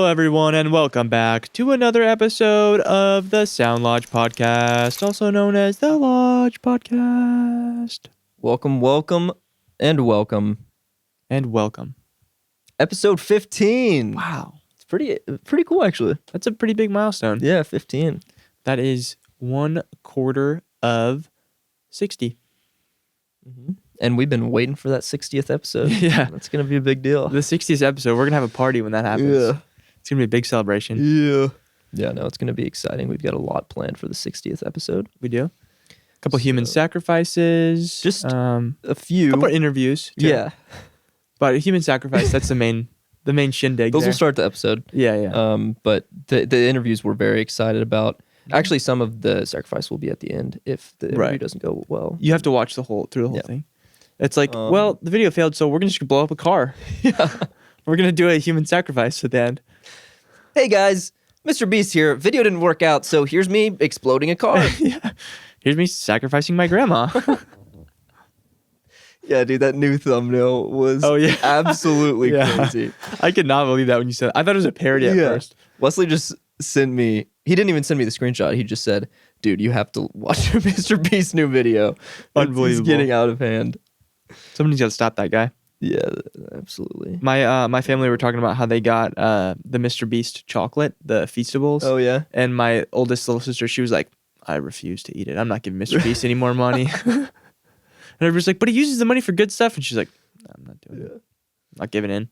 everyone, and welcome back to another episode of the Sound Lodge Podcast, also known as the Lodge Podcast. Welcome, welcome, and welcome. And welcome. Episode 15. Wow. It's pretty cool, actually. That's a pretty big milestone. Yeah, 15. That is 1/4 of 60. Mm-hmm. And we've been waiting for that 60th episode. Yeah. That's going to be a big deal. The 60th episode, we're going to have a party when that happens. Yeah. It's going to be a big celebration. Yeah. Yeah, no, it's going to be exciting. We've got a lot planned for the 60th episode. We do. A couple human sacrifices. Just a few. couple interviews. Too. Yeah. But human sacrifice, that's the main shindig. Those there. will start the episode. Yeah. But the interviews we're very excited about. Actually, some of the sacrifice will be at the end if the interview doesn't go well. You have to watch through the whole thing. It's like, well, the video failed, so we're just gonna blow up a car. Yeah. We're gonna do a human sacrifice at the end. Hey guys, Mr. Beast here. Video didn't work out, so here's me exploding a car. Yeah. Here's me sacrificing my grandma. Yeah, dude, that new thumbnail was absolutely crazy. I could not believe that when you said it. I thought it was a parody at first. Wesley just sent me, he didn't even send me the screenshot. He just said, dude, you have to watch Mr. Beast's new video. Unbelievable. He's getting out of hand. Somebody's got to stop that guy. Yeah, absolutely. My family were talking about how they got the Mr. Beast chocolate, the Feastables. Oh, yeah? And my oldest little sister, she was like, I refuse to eat it. I'm not giving Mr. Beast any more money. And everybody's like, but he uses the money for good stuff. And she's like, no, I'm not doing it. I'm not giving in.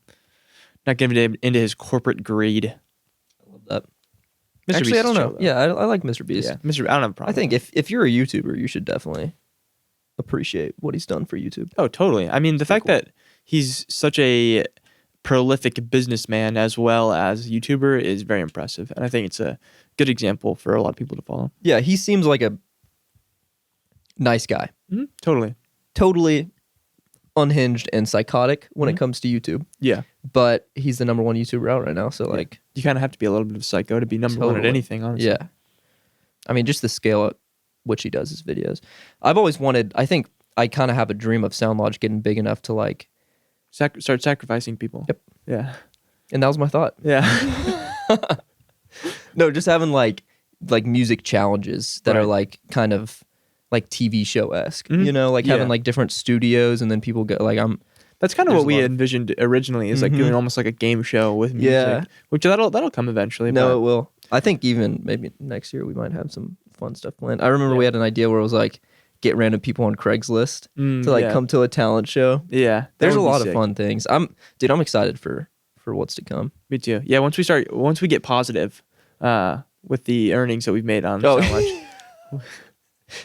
Not giving into his corporate greed. I love that. Mr. Actually, Beast I don't know. chill, Yeah, I like Mr. Beast. Yeah, I don't have a problem. I think if you're a YouTuber, you should definitely appreciate what he's done for YouTube. Oh, totally. I mean, the fact that he's such a prolific businessman as well as YouTuber is very impressive. And I think it's a good example for a lot of people to follow. Yeah, he seems like a nice guy. Mm-hmm. Totally. Totally unhinged and psychotic when it comes to YouTube. Yeah. But he's the number one YouTuber out right now. So, like, you kind of have to be a little bit of a psycho to be number one at anything, honestly. Yeah. I mean, just the scale at which he does his videos. I've always wanted, I think I kind of have a dream of Sound Lodge getting big enough to, like, start sacrificing people. Yep. Yeah. And that was my thought. Yeah. No, just having, like music challenges that are, like, kind of like TV show-esque, you know, like having like different studios and then people go like that's kind of what we envisioned originally is like doing almost like a game show with music, which that'll come eventually. No, it will. I think even maybe next year we might have some fun stuff planned. I remember we had an idea where it was like get random people on Craigslist to like come to a talent show. Yeah, there's a lot of fun things. I'm excited for what's to come. Me too. Yeah, once we get positive with the earnings that we've made on so much.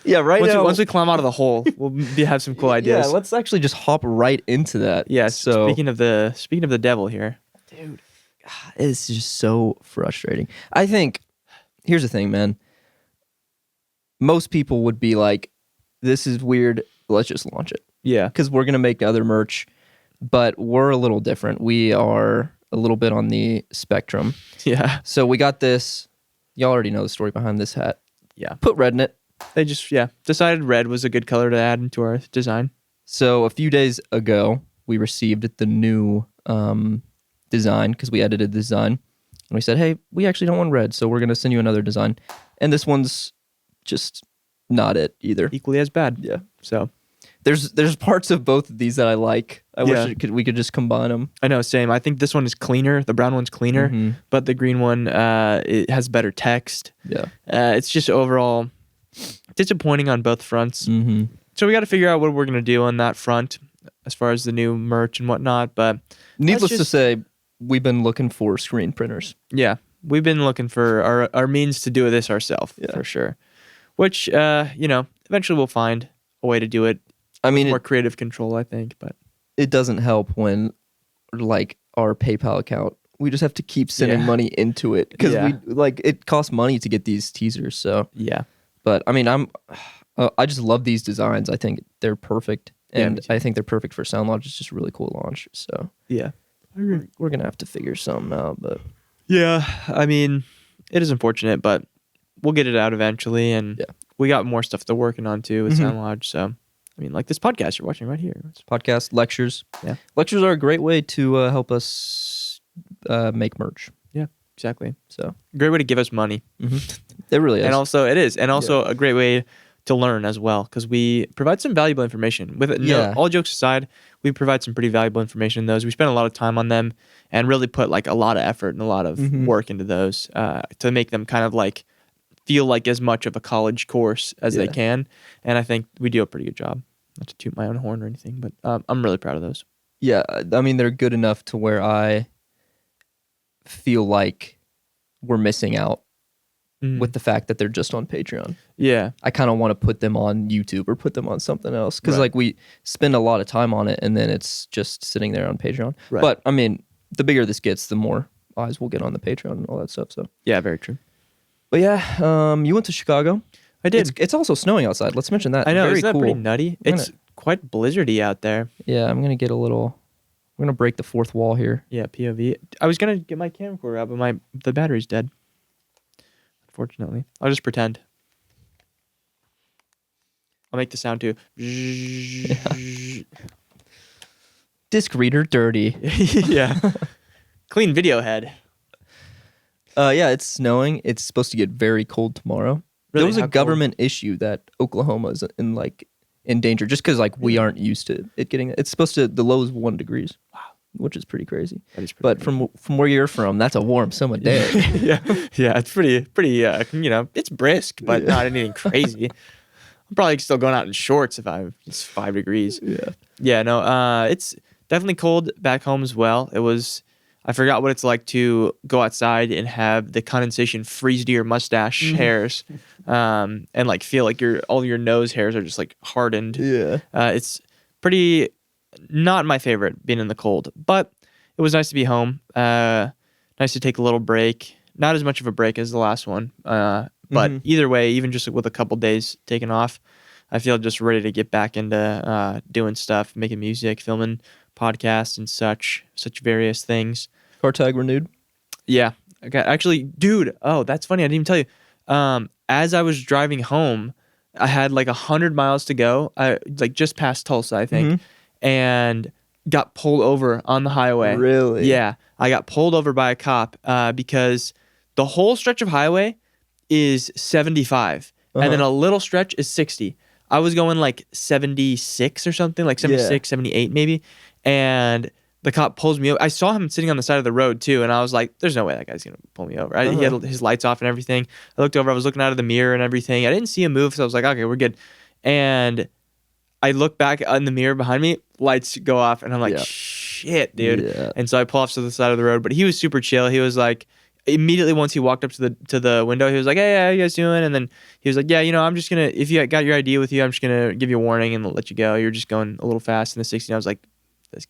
Yeah, once we climb out of the hole, we'll have some cool ideas. Yeah, let's actually just hop right into that. Yeah. So speaking of the devil here, dude, God, it's just so frustrating. I think here's the thing, man. Most people would be like, "This is weird. Let's just launch it." Yeah, because we're gonna make other merch, but we're a little different. We are a little bit on the spectrum. Yeah. So we got this. Y'all already know the story behind this hat. Yeah. Put red in it. They just decided red was a good color to add into our design. So a few days ago, we received the new design because we edited the design, and we said, "Hey, we actually don't want red, so we're gonna send you another design." And this one's just not it either. Equally as bad. Yeah. So there's parts of both of these that I like. I wish we could just combine them. I know, same. I think this one is cleaner. The brown one's cleaner, but the green one it has better text. Yeah. It's just overall disappointing on both fronts. So we got to figure out what we're going to do on that front as far as the new merch and whatnot. But needless to say, we've been looking for screen printers. Yeah, we've been looking for our means to do this ourselves for sure. Which, eventually we'll find a way to do it. I mean, more creative control, I think. But it doesn't help when, like, our PayPal account, we just have to keep sending money into it because it costs money to get these teasers. So yeah. But I mean, I just love these designs. I think they're perfect, and I think they're perfect for Sound Lodge. It's just a really cool launch. So yeah, we're gonna have to figure something out. But yeah, I mean, it is unfortunate, but we'll get it out eventually, and we got more stuff to working on too with Sound Lodge. So I mean, like this podcast you're watching right here. Podcast lectures. Yeah, lectures are a great way to help us make merch. Yeah, exactly. So Great way to give us money. it really is. And also, it is. And also a great way to learn as well, because we provide some valuable information. With it, all jokes aside, we provide some pretty valuable information in those. We spend a lot of time on them and really put like a lot of effort and a lot of work into those to make them kind of like feel like as much of a college course as they can. And I think we do a pretty good job. Not to toot my own horn or anything, but I'm really proud of those. Yeah, I mean, they're good enough to where I feel like we're missing out with the fact that they're just on Patreon. Yeah. I kind of want to put them on YouTube or put them on something else, because like we spend a lot of time on it and then it's just sitting there on Patreon. Right. But I mean, the bigger this gets, the more eyes we'll get on the Patreon and all that stuff. So yeah, very true. But yeah, you went to Chicago. I did. It's also snowing outside. Let's mention that. I know. Very Isn't that cool. pretty nutty? It's quite blizzardy out there. Yeah, I'm going to break the fourth wall here. Yeah, POV. I was going to get my camcorder out, but the battery's dead. Unfortunately. I'll just pretend. I'll make the sound too. Yeah. Disc reader dirty. Yeah. Clean video head. Yeah, it's snowing. It's supposed to get very cold tomorrow. Really? There was a government issue that Oklahoma is in danger, just because like we aren't used to it getting. It's supposed to, the low is 1 degree. Wow, which is pretty crazy. That is pretty but crazy. from where you're from, that's a warm summer day. Yeah, it's pretty. It's brisk, but not anything crazy. I'm probably still going out in shorts if it's 5 degrees. Yeah. No. It's definitely cold back home as well. I forgot what it's like to go outside and have the condensation freeze to your mustache hairs, and like feel like all your nose hairs are just like hardened. Yeah. It's pretty not my favorite being in the cold, but it was nice to be home. Nice to take a little break. Not as much of a break as the last one, but either way, even just with a couple days taken off, I feel just ready to get back into doing stuff, making music, filming podcasts and such various things. Car tag renewed? Yeah. Okay. Actually, dude, that's funny. I didn't even tell you. As I was driving home, I had like 100 miles to go. I like just past Tulsa, I think, and got pulled over on the highway. Really? Yeah. I got pulled over by a cop because the whole stretch of highway is 75 and then a little stretch is 60. I was going like 76 or something, like 76, 78 maybe. And the cop pulls me over. I saw him sitting on the side of the road too. And I was like, there's no way that guy's going to pull me over. He had his lights off and everything. I looked over. I was looking out of the mirror and everything. I didn't see him move. So I was like, okay, we're good. And I look back in the mirror behind me, lights go off. And I'm like, shit, dude. Yeah. And so I pull off to the side of the road. But he was super chill. He was like, immediately once he walked up to the window, he was like, hey, how you guys doing? And then he was like, yeah, I'm just going to, if you got your ID with you, I'm just going to give you a warning and let you go. You're just going a little fast in the 60. And I was like, this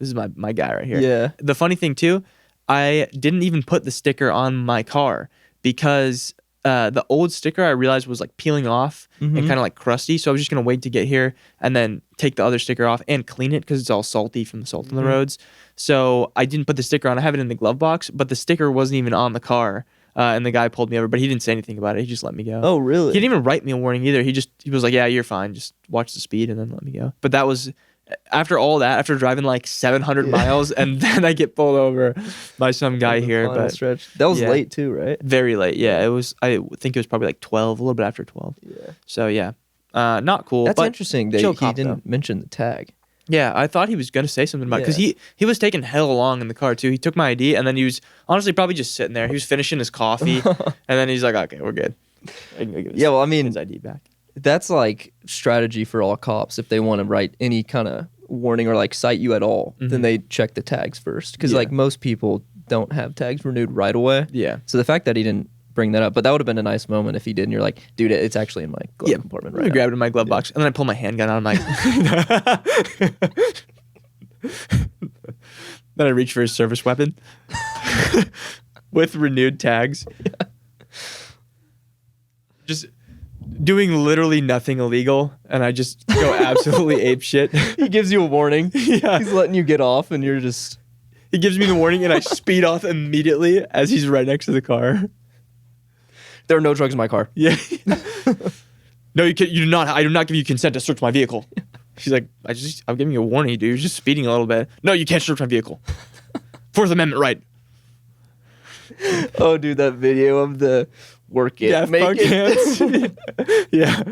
is my guy right here. Yeah. The funny thing too, I didn't even put the sticker on my car because the old sticker I realized was like peeling off and kind of like crusty. So I was just going to wait to get here and then take the other sticker off and clean it because it's all salty from the salt on the roads. So I didn't put the sticker on. I have it in the glove box, but the sticker wasn't even on the car. And the guy pulled me over, but he didn't say anything about it. He just let me go. Oh, really? He didn't even write me a warning either. He was like, yeah, you're fine. Just watch the speed and then let me go. But that was... After all that, after driving like 700 miles, and then I get pulled over by some guy here. But stretch. That was late too, right? Very late. Yeah, it was. I think it was probably like 12, a little bit after 12. Yeah. So yeah, not cool. That's but interesting that he didn't mention the tag. Yeah, I thought he was gonna say something about it because he was taking hell long in the car too. He took my ID and then he was honestly probably just sitting there. He was finishing his coffee, and then he's like, "Okay, we're good." I can go give his ID back. That's like strategy for all cops. If they want to write any kind of warning or like cite you at all, then they check the tags first. Because like most people don't have tags renewed right away. Yeah. So the fact that he didn't bring that up, but that would have been a nice moment if he did. And you're like, dude, it's actually in my glove compartment right now. I grabbed it in my glove box and then I pull my handgun out. I'm like, then I reach for his service weapon with renewed tags. Yeah. Just doing literally nothing illegal, and I just go absolutely ape shit. He gives you a warning. Yeah. He's letting you get off, and you're just... He gives me the warning, and I speed off immediately as he's right next to the car. There are no drugs in my car. Yeah. No, you do not. I do not give you consent to search my vehicle. She's like, I'm giving you a warning, dude. You're just speeding a little bit. No, you can't search my vehicle. Fourth Amendment right. Oh, dude, that video of the work it, Daft make Punk it. hands. Yeah.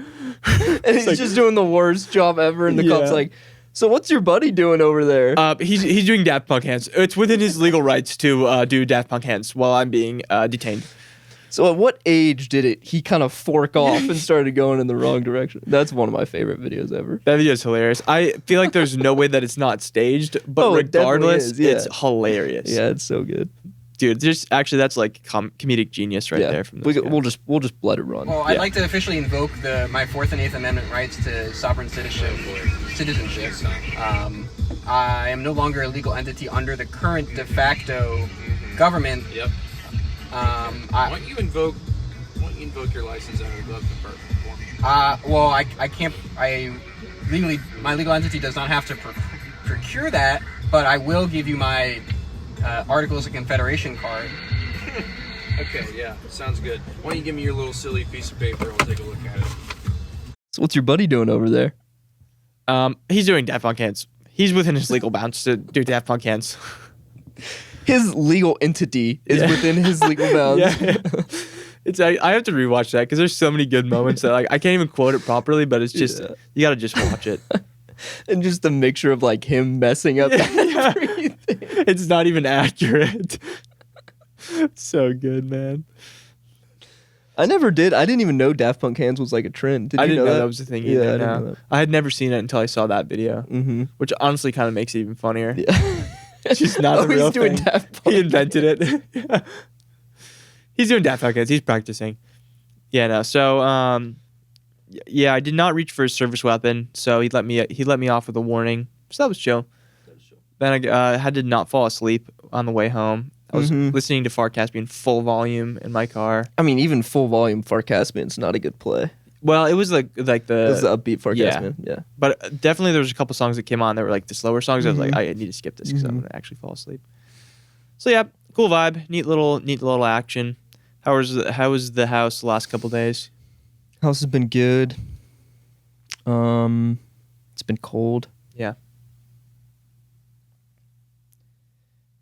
And he's just doing the worst job ever. And the cop's Yeah. like, so what's your buddy doing over there? He's doing Daft Punk hands. It's within his legal rights to do Daft Punk hands while I'm being detained. So at what age did he kind of fork off and started going in the wrong direction? That's one of my favorite videos ever. That video is hilarious. I feel like there's no way that it's not staged, but It definitely regardless, is, yeah. it's hilarious. Yeah, it's so good. Dude, that's like comedic genius right there from this guy. We'll just let it run. Well, I'd like to officially invoke my Fourth and Eighth Amendment rights to sovereign citizenship. I am no longer a legal entity under the current de facto government. Yep. Why don't you invoke your license under the glove department for me? Well, I can't. My legal entity does not have to procure that, but I will give you my Articles of Confederation card. Okay, yeah, sounds good. Why don't you give me your little silly piece of paper? I'll take a look at it. So what's your buddy doing over there? He's doing Daft Punk hands. He's within his legal bounds to do Daft Punk hands. His legal entity is within his legal bounds. Yeah. I have to rewatch that because there's so many good moments that like I can't even quote it properly, but it's just you gotta just watch it. And just the mixture of like him messing up everything. It's not even accurate. It's so good, man. I never did. I didn't even know Daft Punk hands was like a trend. Did I you didn't know that? that was a thing Yeah, either. I didn't No. know that. I had never seen it until I saw that video, which honestly kind of makes it even funnier. Yeah. It's just not a real he's doing thing. Daft Punk. He invented it. Yeah. He's doing Daft Punk hands. He's practicing. Yeah, no. So, yeah, I did not reach for his service weapon, so he let me off with a warning. So that was chill. Then I had to not fall asleep on the way home. I was listening to Far Caspian full volume in my car. I mean, even full volume Far Caspian's not a good play. Well, it was like the It was the upbeat Far Caspian. Yeah. But definitely there was a couple songs that came on that were like the slower songs. I was like, I need to skip this because I'm gonna actually fall asleep. So yeah, cool vibe, neat little action. How was the house the last couple days? House has been good. It's been cold. Yeah,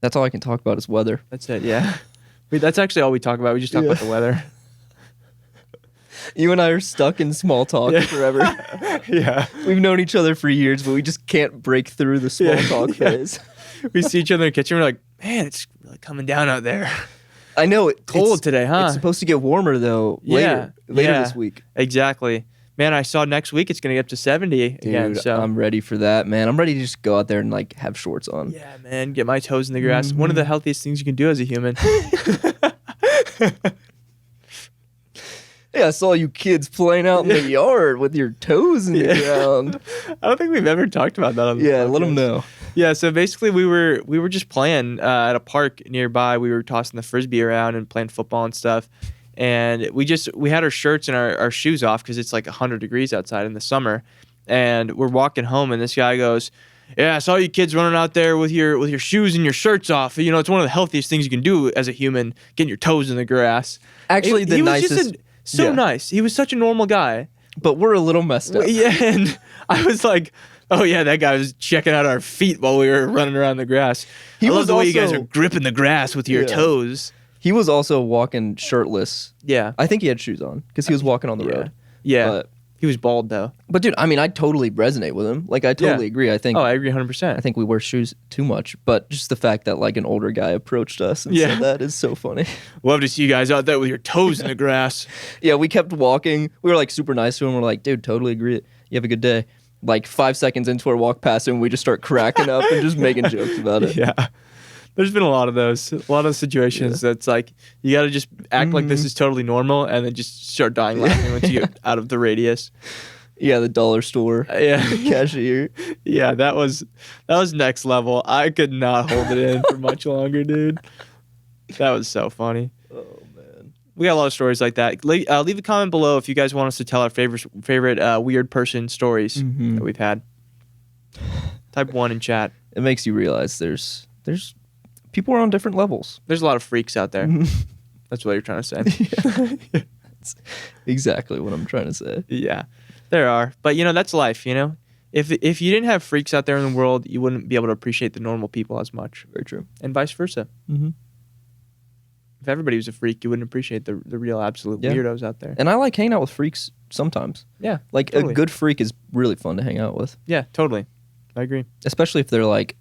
That's all I can talk about is weather. that's it. Yeah, that's actually all we talk about. We just talk about the weather. You and I are stuck in small talk forever. Yeah, We've known each other for years, but we just can't break through the small talk phase. we see each other in the kitchen. We're like, man, it's really coming down out there. I know it's Cold today, huh? It's supposed to get warmer though. Later this week. Exactly. Man, I saw next week it's gonna get up to 70 again. Dude, So I'm ready for that, man. I'm ready to just go out there and like have shorts on. yeah, man, get my toes in the grass. One of the healthiest things you can do as a human. Yeah, I saw you kids playing out in the yard with your toes in the ground. I don't think we've ever talked about that on the Yeah, podcast. let them know. Yeah, so basically we were just playing at a park nearby. We were tossing the frisbee around and playing football and stuff. And we had our shirts and our shoes off because it's like 100 degrees outside in the summer. And we're walking home and this guy goes, "Yeah, I saw you kids running out there with your shoes and your shirts off. You know, it's one of the healthiest things you can do as a human, getting your toes in the grass." Actually, the he nicest. was just so nice. He was such a normal guy. But we're a little messed up. Yeah, and I was like, oh yeah, that guy was checking out our feet while we were running around the grass. I love the way you guys are gripping the grass with your toes. He was also walking shirtless. Yeah. I think he had shoes on because he was walking on the road. Yeah. But, He was bald though. but dude, I mean, I totally resonate with him. Like, I totally agree. I think Oh, I agree 100%. I think we wear shoes too much. But just the fact that like an older guy approached us and said that is so funny. Love to see you guys out there with your toes in the grass. Yeah, we kept walking. We were like super nice to him. We're like, dude, totally agree. You have a good day. Like 5 seconds into our walk past him, we just start cracking up and just making jokes about it. Yeah. There's been a lot of those. A lot of situations that's like you got to just act like this is totally normal and then just start dying laughing once you get out of the radius. Yeah, the dollar store Yeah. cashier. Yeah, that was next level. I could not hold it in for much longer, dude. That was so funny. Oh man. We got a lot of stories like that. Leave a comment below if you guys want us to tell our favorite weird person stories that we've had. Type 1 in chat. It makes you realize there's people are on different levels. There's a lot of freaks out there. That's what you're trying to say. That's exactly what I'm trying to say. Yeah, there are. But, that's life, If you didn't have freaks out there in the world, you wouldn't be able to appreciate the normal people as much. Very true. And vice versa. Mm-hmm. If everybody was a freak, you wouldn't appreciate the real absolute weirdos out there. And I like hanging out with freaks sometimes. Yeah, Like totally. a good freak is really fun to hang out with. Yeah, totally. I agree. Especially if they're like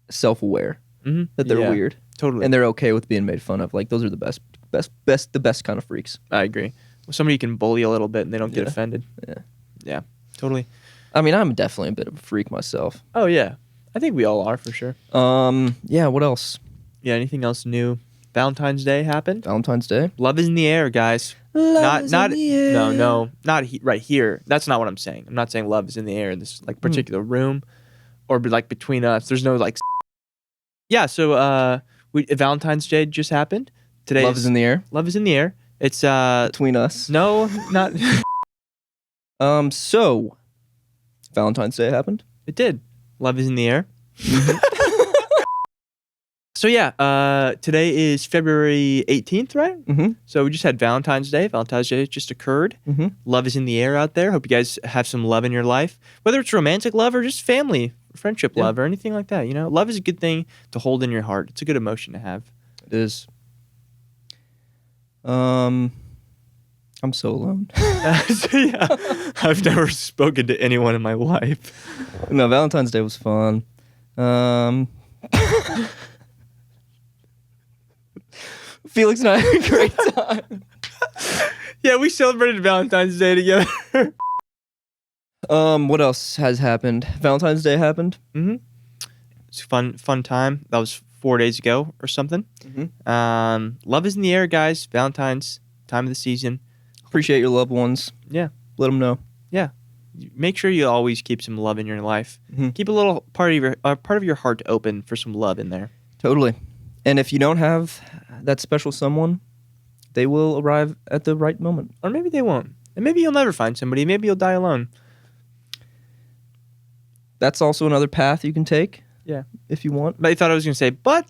self-aware that they're weird. Totally. And they're okay with being made fun of. Like those are the best kind of freaks. I agree. Somebody you can bully a little bit and they don't get offended. Yeah. Yeah, totally. I mean, I'm definitely a bit of a freak myself. Oh, yeah. I think we all are for sure. Yeah, what else? Yeah, anything else new? Valentine's Day happened. Valentine's Day. Love is in the air, guys. Love not is in the air. no, not right here. That's not what I'm saying. I'm not saying love is in the air in this like particular room or like between us. There's no like yeah, so Valentine's Day just happened. Today Love is in the air. Love is in the air. It's Between us. no, not So Valentine's Day happened. it did. Love is in the air. So yeah, today is February 18th, right? Mm-hmm. So we just had Valentine's Day. Valentine's Day just occurred. Mm-hmm. Love is in the air out there. Hope you guys have some love in your life, whether it's romantic love or just family, friendship love, or anything like that. You know, love is a good thing to hold in your heart. It's a good emotion to have. It is. I'm so alone. So, yeah, I've never spoken to anyone in my life. No, Valentine's Day was fun. Felix and I had a great time. Yeah, we celebrated Valentine's Day together. What else has happened? Valentine's Day happened. Mm-hmm. It's a fun time. That was 4 days ago or something. Mm-hmm. Love is in the air, guys. Valentine's time of the season. Appreciate your loved ones. Yeah. Let them know. Yeah. Make sure you always keep some love in your life. Mm-hmm. Keep a little part of your heart open for some love in there. Totally. And if you don't have that special someone, they will arrive at the right moment. Or maybe they won't. And maybe you'll never find somebody. Maybe you'll die alone. That's also another path you can take. Yeah. If you want. But I thought I was going to say, but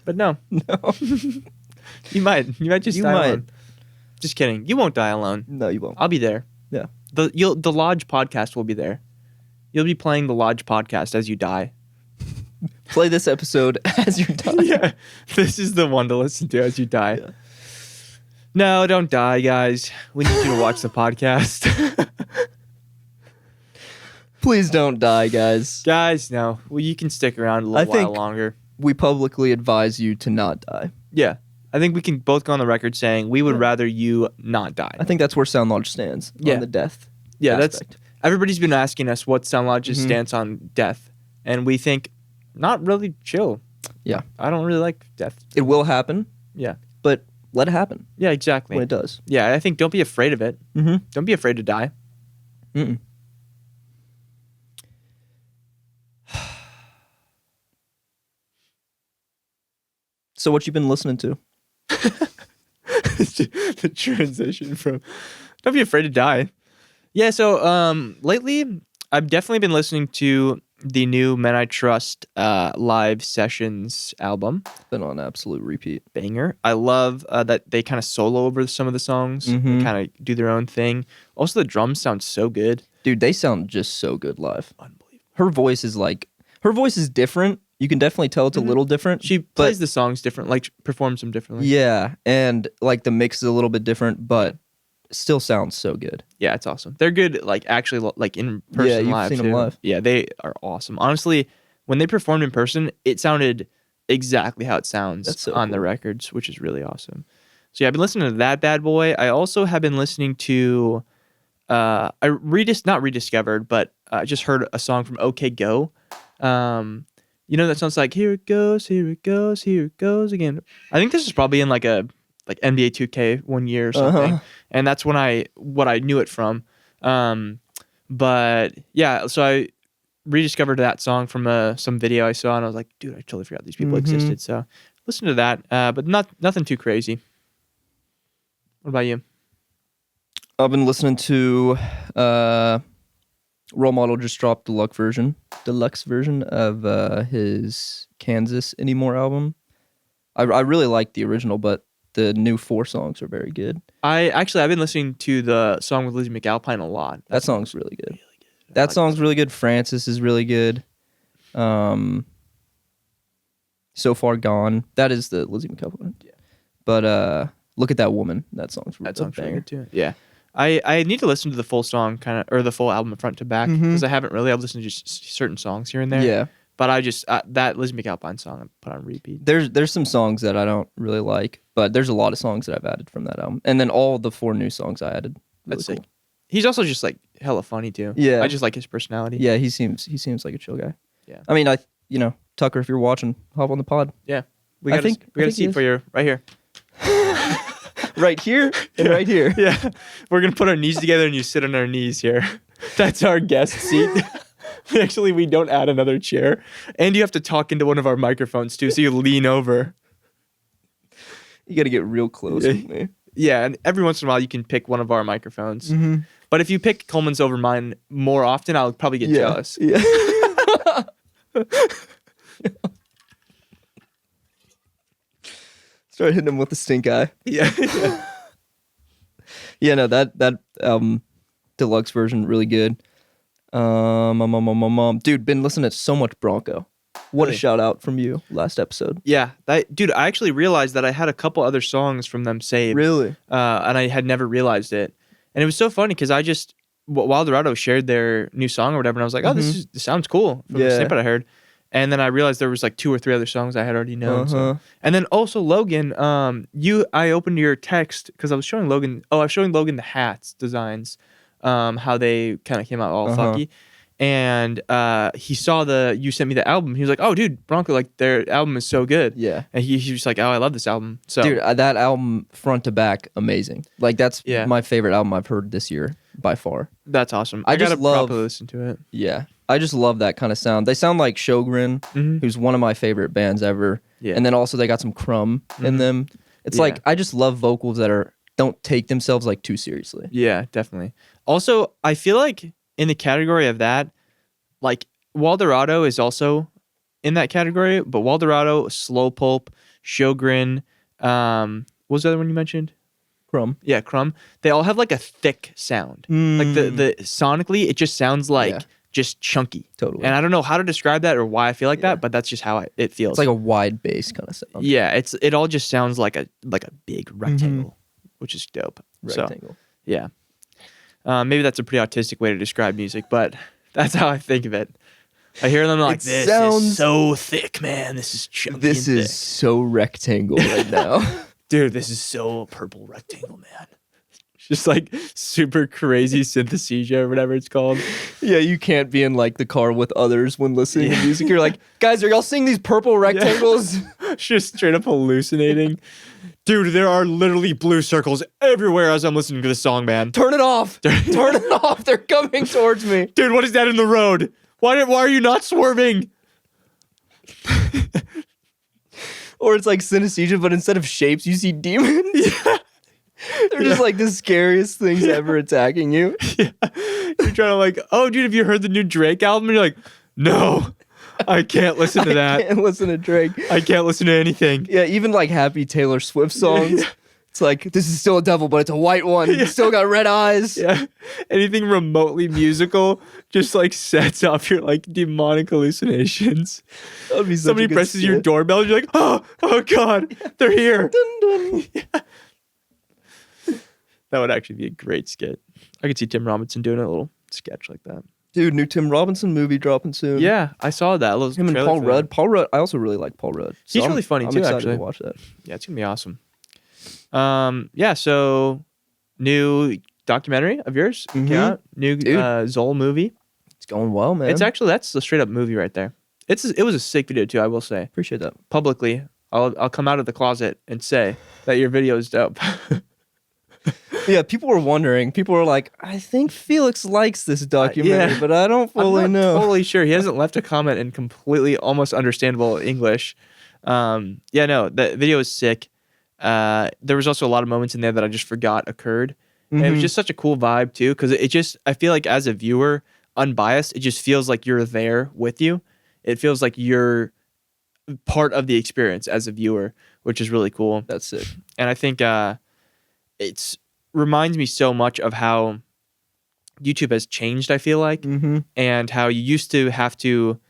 no. No. You might just You die might. alone. Just kidding. You won't die alone. No, you won't. I'll be there. Yeah. The Lodge podcast will be there. You'll be playing the Lodge podcast as you die. Play this episode as you're done. Yeah. This is the one to listen to as you die. Yeah. No, don't die, guys. We need you to watch the podcast. Please don't die, guys. Guys, no. Well, you can stick around a little while think- longer. We publicly advise you to not die. Yeah. I think we can both go on the record saying we would rather you not die. I think that's where Sound Lodge stands Yeah. on the death. Yeah, aspect. everybody's been asking us what Sound Lodge's Mhm. stance on death. And we think not really chill. Yeah. I don't really like death. It will happen. Yeah. But let it happen Yeah, exactly. when it does. Yeah, I think don't be afraid of it. Mm-hmm. Don't be afraid to die. Mm-mm. So what you been listening to? The transition from don't be afraid to die. Yeah, so lately I've definitely been listening to the new Men I Trust live sessions album. Been on absolute repeat. Banger. I love that they kind of solo over some of the songs Mhm. and kind of do their own thing. Also, the drums sound so good. Dude, they sound just so good live. Unbelievable. Her voice is different. You can definitely tell it's a little different. She plays the songs different, like performs them differently. Yeah, and like the mix is a little bit different, but still sounds so good. Yeah, it's awesome. They're good, like actually, like in person Yeah, you've live. seen them too. live. Yeah, they are awesome. Honestly, when they performed in person, it sounded exactly how it sounds That's so on the cool. records, which is really awesome. So yeah, I've been listening to that bad boy. I also have been listening to, not rediscovered, but I just heard a song from OK Go. You know that sounds like here it goes, here it goes, here it goes again. I think this is probably in like NBA 2K 1 year or something, and that's what I knew it from. But yeah, so I rediscovered that song from some video I saw, and I was like, dude, I totally forgot these people existed. So listen to that, but nothing too crazy. What about you? I've been listening to Role Model just dropped deluxe version of his Kansas Anymore album. I really like the original, but the new 4 songs are very good. I've been listening to the song with Lizzie McAlpine a lot. That song's really good. I like Song's really good. Francis is really good. So Far Gone. That is the Lizzie McCullough one. Yeah. But Look at That Woman. That song's really good too. Yeah. I need to listen to the full song or the full album front to back because I haven't really. I've listened to just certain songs here and there. Yeah. But I just that Lizzie McAlpine song I put on repeat. There's some songs that I don't really like, but there's a lot of songs that I've added from that album, and then all the 4 new songs I added. Really That's cool. sick. He's also just like hella funny too. Yeah, I just like his personality. Yeah, he seems like a chill guy. Yeah. I mean, Tucker, if you're watching, hop on the pod. Yeah. We got a seat for you right here. Right here and right here. Yeah. We're gonna put our knees together and you sit on our knees here. That's our guest seat. Actually, we don't add another chair. And you have to talk into one of our microphones too, so you lean over. You got to get real close with me. Yeah, and every once in a while you can pick one of our microphones. Mm-hmm. But if you pick Coleman's over mine more often, I'll probably get jealous. Yeah. Start hitting him with the stink eye. Yeah. Yeah, no, that deluxe version really good. Dude, been listening to so much Bronco. What a shout out from you last episode. Yeah, dude, I actually realized that I had a couple other songs from them saved. Really? And I had never realized it. And it was so funny because I just, Wilderado shared their new song or whatever, and I was like, oh, this sounds cool from the snippet I heard. And then I realized there was like 2 or 3 other songs I had already known. So. And then also Logan, I opened your text because I was showing Logan. Oh, I was showing Logan the hats designs, how they kind of came out all fucky. And he saw you sent me the album. He was like, oh, dude, Bronco, like their album is so good. Yeah. And he was like, oh, I love this album. So, dude, that album front to back, amazing. Like that's my favorite album I've heard this year by far. That's awesome. I gotta just love properly listen to it. Yeah. I just love that kind of sound. They sound like Sjogren, who's one of my favorite bands ever. Yeah. And then also they got some Crumb in them. It's like I just love vocals that don't take themselves like too seriously. Yeah, definitely. Also, I feel like in the category of that, like Wilderado is also in that category, but Wilderado, Slow Pulp, Sjogren, what was the other one you mentioned? Crumb. Yeah, Crumb. They all have like a thick sound. Like the sonically, it just sounds like just chunky. Totally. And I don't know how to describe that or why I feel like that, but that's just how it feels. It's like a wide bass kind of sound. Yeah, it all just sounds like a big rectangle, which is dope. Rectangle. So, yeah. Maybe that's a pretty autistic way to describe music, but that's how I think of it. I hear them like, this is so thick, man. This is chunky. This is so rectangle right now. Dude, this is so purple rectangle, man. It's just like super crazy synesthesia or whatever it's called. Yeah, you can't be in like the car with others when listening to music. You're like, guys, are y'all seeing these purple rectangles? Just straight up hallucinating. Dude, there are literally blue circles everywhere as I'm listening to this song, man. Turn it off. Turn it off. They're coming towards me. Dude, what is that in the road? Why are you not swerving? Or it's like synesthesia, but instead of shapes, you see demons. Yeah. They're just like the scariest things ever attacking you. Yeah. You're trying to like, oh, dude, have you heard the new Drake album? And you're like, no, I can't listen to that. I can't listen to Drake. I can't listen to anything. Yeah, even like happy Taylor Swift songs. Yeah. It's like, this is still a devil, but it's a white one. Yeah. It's still got red eyes. Yeah. Anything remotely musical just like sets off your like demonic hallucinations. That'd be somebody presses your doorbell and you're like, oh God, they're here. Dun, dun. Yeah. That would actually be a great skit. I could see Tim Robinson doing a little sketch like that. Dude, new Tim Robinson movie dropping soon. Yeah, I saw that. Him and Paul Rudd. Paul Rudd, I also really like Paul Rudd. So He's really funny too, excited actually. To watch that. Yeah, it's going to be awesome. Yeah, so new documentary of yours came out. New Zoll movie. It's going well, man. It's actually, that's the straight up movie right there. It was a sick video too, I will say. Appreciate that. Publicly, I'll come out of the closet and say that your video is dope. Yeah, people were wondering. People were like, I think Felix likes this documentary, but I don't fully know. Totally sure. He hasn't left a comment in completely almost understandable English. Yeah, no, the video is sick. There was also a lot of moments in there that I just forgot occurred. And it was just such a cool vibe too, because I feel like as a viewer, unbiased, it just feels like you're there with you. It feels like you're part of the experience as a viewer, which is really cool. That's sick. And I think it's reminds me so much of how YouTube has changed, I feel like, and how you used to have to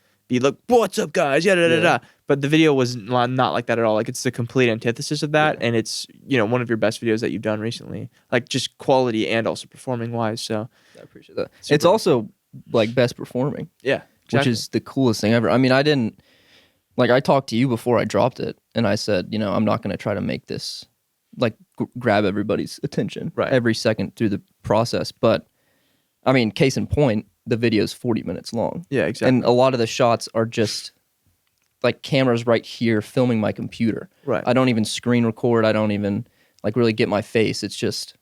be like, what's up, guys? Yeah, da, da, Yeah. da. But the video was not like that at all. Like, it's the complete antithesis of that, and it's, you know, one of your best videos that you've done recently, like just quality and also performing wise. So I appreciate that. Super It's also like best performing, yeah, which is the coolest thing ever. I mean, I didn't like I talked to you before I dropped it, and I said, you know, I'm not going to try to make this like grab everybody's attention every second through the process. But I mean, case in point, the video is 40 minutes long. Yeah, exactly. And a lot of the shots are just like cameras right here filming my computer. Right. I don't even screen record. I don't even like really get my face. It's just,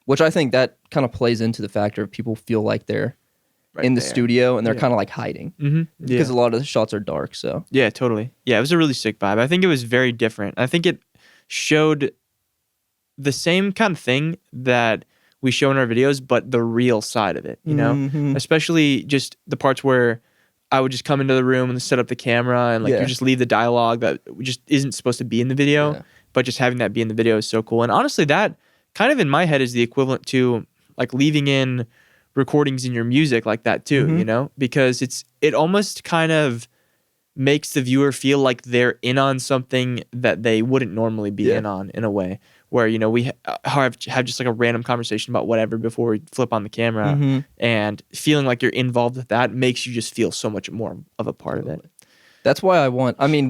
which I think that kind of plays into the factor of people feel like they're in the studio and they're kind of like hiding because a lot of the shots are dark. So yeah, totally. Yeah, it was a really sick vibe. I think it was very different. I think it showed the same kind of thing that we show in our videos, but the real side of it, you know, especially just the parts where I would just come into the room and set up the camera and like you just leave the dialogue that just isn't supposed to be in the video, but just having that be in the video is so cool. And honestly, that kind of in my head is the equivalent to like leaving in recordings in your music like that too, you know, because it almost kind of makes the viewer feel like they're in on something that they wouldn't normally be in on, in a way where, you know, we have just like a random conversation about whatever before we flip on the camera, and feeling like you're involved with that makes you just feel so much more of a part of it. that's why I mean,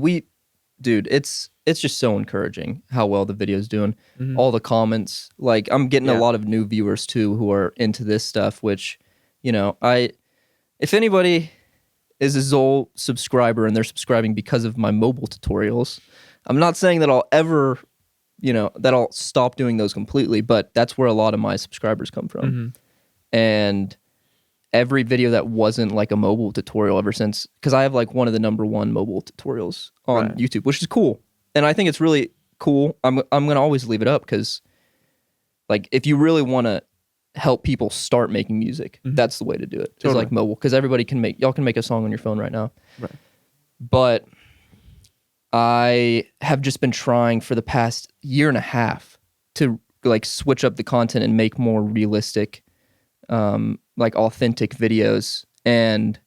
dude, it's just so encouraging how well the video's doing. All the comments, like I'm getting a lot of new viewers too who are into this stuff, which, you know, if anybody is a Zoll subscriber and they're subscribing because of my mobile tutorials, I'm not saying that I'll ever, you know, that I'll stop doing those completely, but that's where a lot of my subscribers come from. And every video that wasn't like a mobile tutorial ever since, because I have like one of the #1 mobile tutorials on YouTube, which is cool. And I think it's really cool. I'm going to always leave it up because like if you really want to help people start making music, that's the way to do it. It's like mobile, because everybody y'all can make a song on your phone right now. But I have just been trying for the past year and a half to like switch up the content and make more realistic, like authentic videos, and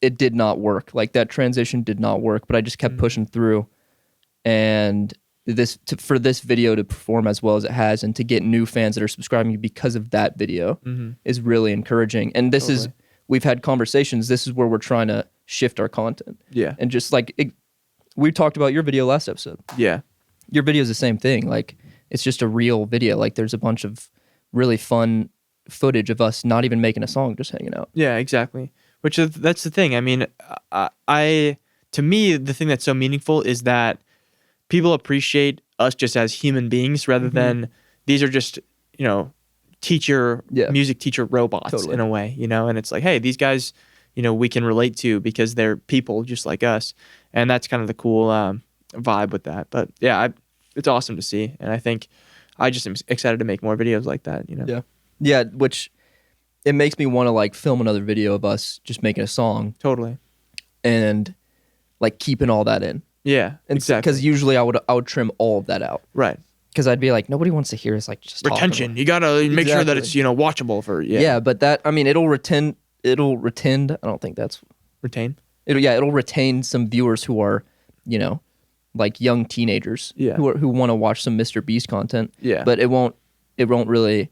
it did not work. Like that transition did not work, but I just kept pushing through, and for this video to perform as well as it has and to get new fans that are subscribing because of that video is really encouraging. And this is, we've had conversations, this is where we're trying to shift our content. Yeah. And just like, we talked about your video last episode. Yeah. Your video is the same thing. Like, it's just a real video. Like, there's a bunch of really fun footage of us not even making a song, just hanging out. Yeah, exactly. Which is, that's the thing. I mean, to me, the thing that's so meaningful is that people appreciate us just as human beings rather than these are just, you know, music teacher robots in a way, you know? And it's like, hey, these guys, you know, we can relate to because they're people just like us. And that's kind of the cool vibe with that. But yeah, it's awesome to see. And I think I just am excited to make more videos like that, you know? Yeah. Yeah, which it makes me want to like film another video of us just making a song. Totally. And like keeping all that in. Yeah, exactly. Because usually I would trim all of that out. Right. Because I'd be like, nobody wants to hear us like just retention. You gotta make sure that it's, you know, watchable for Yeah, but that, I mean, it'll retain. I don't think that's retain. It'll retain some viewers who are, you know, like young teenagers. Yeah. Who want to watch some Mr. Beast content. Yeah. But it won't really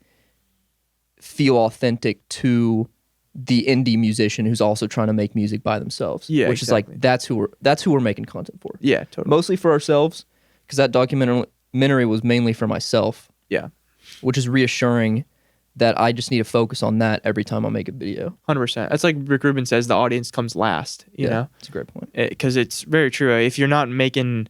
feel authentic to the indie musician who's also trying to make music by themselves. Yeah, which is like that's who we're making content for. Yeah, totally. Mostly for ourselves, because that documentary was mainly for myself. Yeah, which is reassuring that I just need to focus on that every time I make a video. 100%. That's like Rick Rubin says, the audience comes last. You know, that's a great point. Because it's very true. If you're not making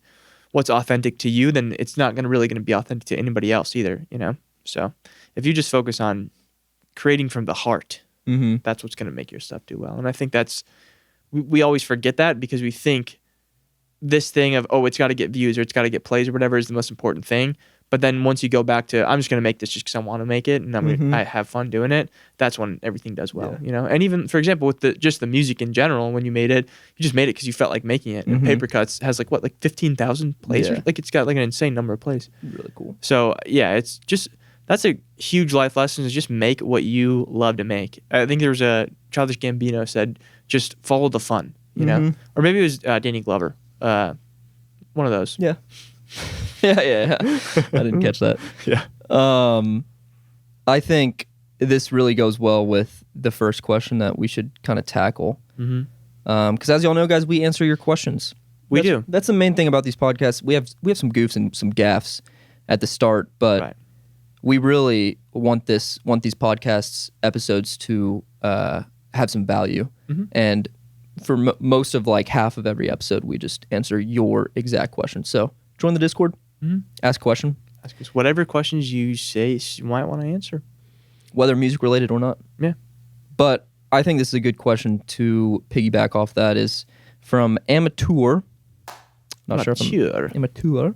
what's authentic to you, then it's not really going to be authentic to anybody else either. You know, so if you just focus on creating from the heart. That's what's going to make your stuff do well. And I think we always forget that because we think this thing of, oh, it's got to get views or it's got to get plays or whatever is the most important thing. But then once you go back to, I'm just going to make this just because I want to make it and I have fun doing it, that's when everything does well, you know? And even, for example, with just the music in general, when you made it, you just made it because you felt like making it. And Paper Cuts has like 15,000 plays? Or, like it's got like an insane number of plays. Really cool. So yeah, it's just... That's a huge life lesson, is just make what you love to make. I think there was a Childish Gambino said, just follow the fun, you know, or maybe it was Danny Glover, one of those. Yeah. yeah. I didn't catch that. Yeah. I think this really goes well with the first question that we should kind of tackle. Because as y'all know, guys, we answer your questions. We do. That's the main thing about these podcasts. We have some goofs and some gaffes at the start, but we really want these podcasts episodes to have some value. And for most of like half of every episode, we just answer your exact question. So join the Discord, ask a question. Ask us whatever questions you say you might want to answer, whether music related or not. Yeah. But I think this is a good question to piggyback off that is from Ameteor. Not sure if Ameteor.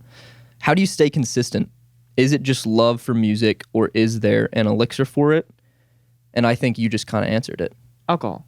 How do you stay consistent? Is it just love for music or is there an elixir for it? And I think you just kind of answered it. Alcohol.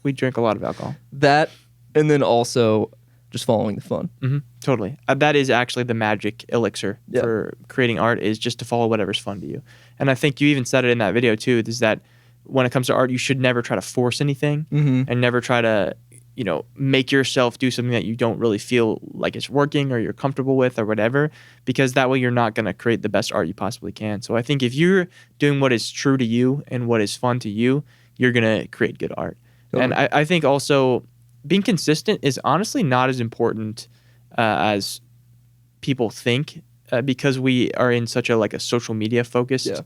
We drink a lot of alcohol. That, and then also just following the fun. Totally. That is actually the magic elixir for creating art, is just to follow whatever's fun to you. And I think you even said it in that video too, is that when it comes to art, you should never try to force anything and never try to, you know, make yourself do something that you don't really feel like it's working or you're comfortable with or whatever, because that way you're not going to create the best art you possibly can. So I think if you're doing what is true to you and what is fun to you, you're going to create good art. Totally. And I think also being consistent is honestly not as important as people think, because we are in such a social media focused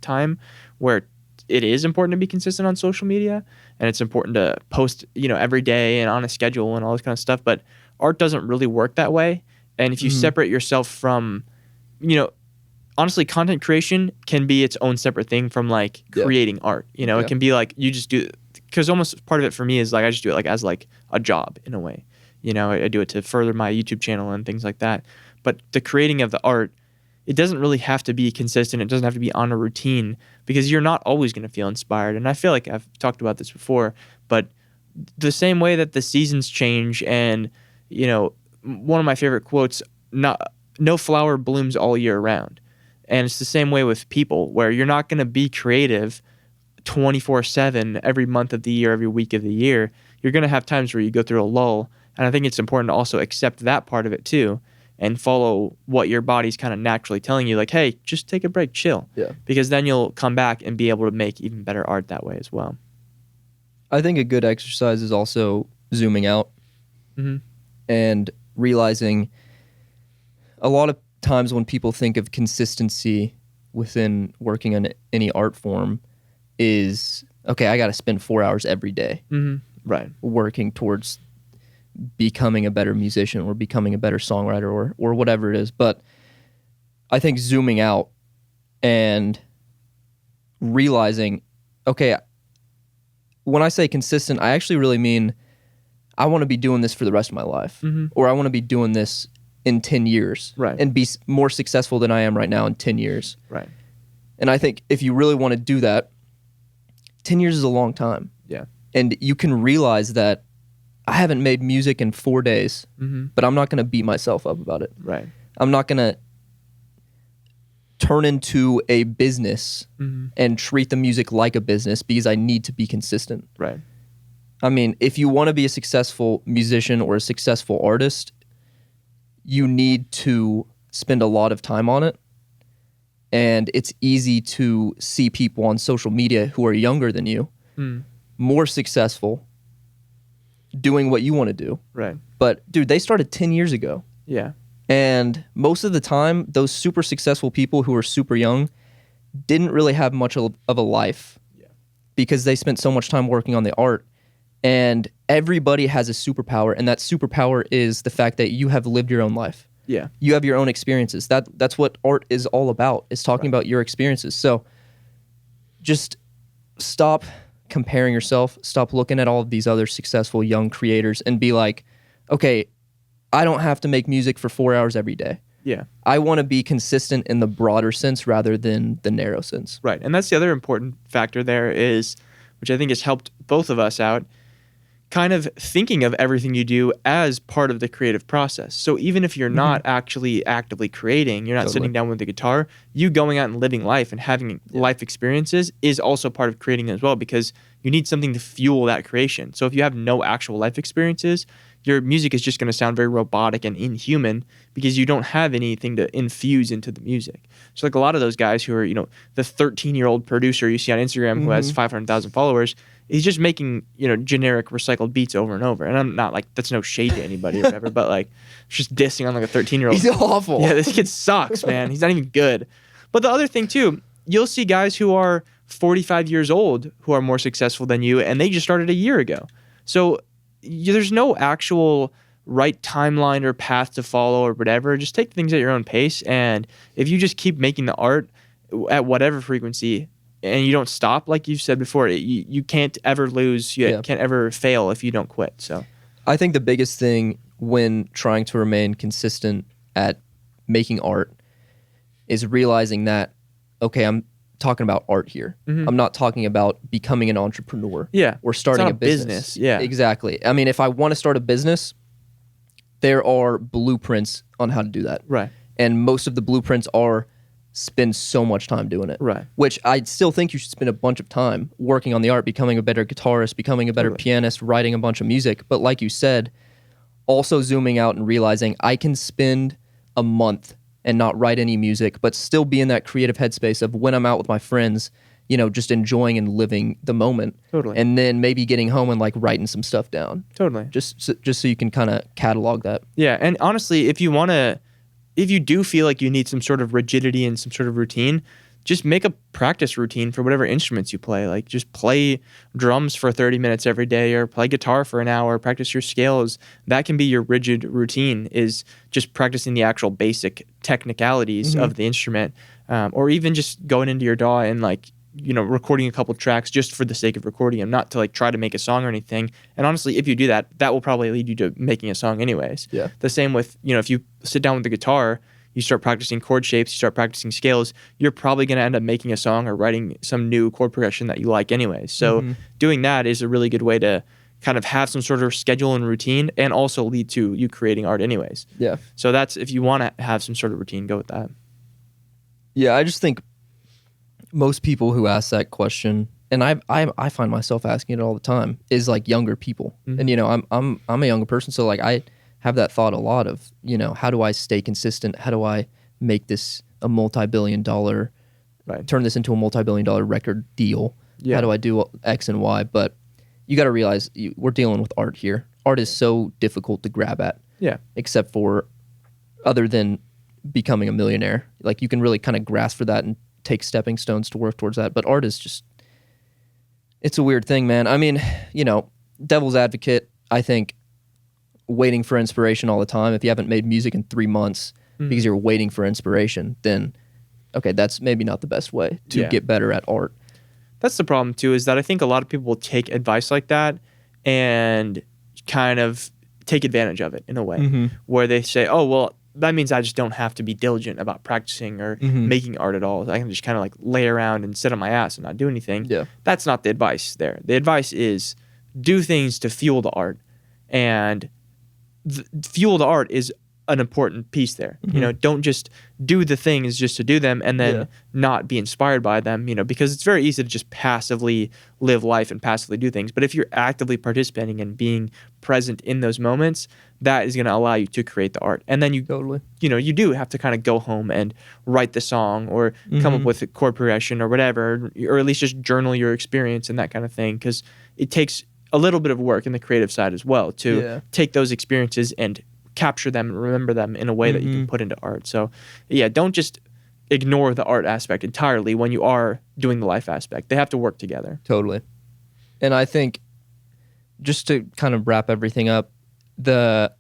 time where it is important to be consistent on social media, and it's important to post, you know, every day and on a schedule and all this kind of stuff. But art doesn't really work that way. And if you separate yourself from, you know, honestly, content creation can be its own separate thing from like creating art. You know, it can be like you just do, because almost part of it for me is like I just do it like as like a job in a way. You know, I do it to further my YouTube channel and things like that. But the creating of the art, it doesn't really have to be consistent. It doesn't have to be on a routine, because you're not always going to feel inspired. And I feel like I've talked about this before, but the same way that the seasons change, and, you know, one of my favorite quotes, no flower blooms all year round. And it's the same way with people, where you're not going to be creative 24/7 every month of the year, every week of the year. You're going to have times where you go through a lull. And I think it's important to also accept that part of it too, and follow what your body's kind of naturally telling you, like, hey, just take a break, chill. Yeah. Because then you'll come back and be able to make even better art that way as well. I think a good exercise is also zooming out and realizing a lot of times when people think of consistency within working on any art form is, okay, I got to spend 4 hours every day working towards becoming a better musician or becoming a better songwriter or whatever it is. But I think zooming out and realizing, okay, when I say consistent, I actually really mean I want to be doing this for the rest of my life, or I want to be doing this in 10 years and be more successful than I am right now in 10 years. Right. And I think if you really want to do that, 10 years is a long time. Yeah. And you can realize that I haven't made music in 4 days, but I'm not going to beat myself up about it. Right. I'm not going to turn into a business and treat the music like a business, because I need to be consistent. Right. I mean, if you want to be a successful musician or a successful artist, you need to spend a lot of time on it. And it's easy to see people on social media who are younger than you, more successful, doing what you want to do. Right. But dude, they started 10 years ago. Yeah. And most of the time, those super successful people who are super young didn't really have much of a life because they spent so much time working on the art. And everybody has a superpower, and that superpower is the fact that you have lived your own life. Yeah. You have your own experiences. That's what art is all about, is talking about your experiences. So just stop comparing yourself, stop looking at all of these other successful young creators and be like, okay, I don't have to make music for 4 hours every day. Yeah. I want to be consistent in the broader sense rather than the narrow sense. Right. And that's the other important factor there is, which I think has helped both of us out, kind of thinking of everything you do as part of the creative process. So even if you're not actually actively creating, you're not sitting down with the guitar, you going out and living life and having life experiences is also part of creating as well, because you need something to fuel that creation. So if you have no actual life experiences, your music is just going to sound very robotic and inhuman because you don't have anything to infuse into the music. So like a lot of those guys who are, you know, the 13-year-old producer you see on Instagram who has 500,000 followers, he's just making, you know, generic recycled beats over and over. And I'm not like, that's no shade to anybody or whatever, but like just dissing on like a 13-year-old. He's awful. Yeah, this kid sucks, man. He's not even good. But the other thing too, you'll see guys who are 45 years old who are more successful than you, and they just started a year ago. So there's no actual right timeline or path to follow or whatever. Just take things at your own pace. And if you just keep making the art at whatever frequency and you don't stop, like you said before, you can't ever lose. You can't ever fail if you don't quit. So I think the biggest thing when trying to remain consistent at making art is realizing that, okay, I'm talking about art here. I'm not talking about becoming an entrepreneur. Or starting a business. Yeah. Exactly. I mean, if I want to start a business, there are blueprints on how to do that. Right. And most of the blueprints are spend so much time doing it. Right. Which I still think you should spend a bunch of time working on the art, becoming a better guitarist, becoming a better pianist, writing a bunch of music. But like you said, also zooming out and realizing I can spend a month and not write any music, but still be in that creative headspace of when I'm out with my friends, you know, just enjoying and living the moment. Totally. And then maybe getting home and like writing some stuff down. Totally. Just so you can kind of catalog that. Yeah, and honestly, if you do feel like you need some sort of rigidity and some sort of routine, just make a practice routine for whatever instruments you play. Like just play drums for 30 minutes every day or play guitar for an hour, practice your scales. That can be your rigid routine, is just practicing the actual basic technicalities of the instrument. Or even just going into your DAW and like, you know, recording a couple tracks just for the sake of recording them, not to like try to make a song or anything. And honestly, if you do that, that will probably lead you to making a song anyways. Yeah. The same with, you know, if you sit down with the guitar, you start practicing chord shapes, you start practicing scales, you're probably going to end up making a song or writing some new chord progression that you like anyways. So doing that is a really good way to kind of have some sort of schedule and routine, and also lead to you creating art anyways. Yeah. So that's, if you want to have some sort of routine, go with that. Yeah, I just think most people who ask that question, and I find myself asking it all the time, is like younger people. And you know, I'm a younger person, so like I have that thought a lot of, you know, how do I stay consistent? How do I make this a multi-billion-dollar, turn this into a multi-billion-dollar record deal? How do I do X and Y? But you got to realize we're dealing with art here. Art is so difficult to grab at. Yeah. Except for, other than becoming a millionaire, like you can really kind of grasp for that and take stepping stones to work towards that. But art is just, it's a weird thing, man. I mean, you know, devil's advocate, I think waiting for inspiration all the time, if you haven't made music in 3 months because you're waiting for inspiration, then okay, that's maybe not the best way to get better at art. That's the problem too, is that I think a lot of people will take advice like that and kind of take advantage of it in a way, where they say, oh, well, that means I just don't have to be diligent about practicing or making art at all. I can just kind of like lay around and sit on my ass and not do anything. Yeah. That's not the advice there. The advice is do things to fuel the art, and fuel the art is an important piece there. You know, don't just do the things just to do them and then not be inspired by them, you know, because it's very easy to just passively live life and passively do things. But if you're actively participating and being present in those moments, that is going to allow you to create the art. And then you know, you do have to kind of go home and write the song or come up with a chord progression or whatever, or at least just journal your experience and that kind of thing, because it takes a little bit of work in the creative side as well to take those experiences and capture them and remember them in a way that you can put into art. So yeah, don't just ignore the art aspect entirely when you are doing the life aspect. They have to work together. Totally. And I think, just to kind of wrap everything up, the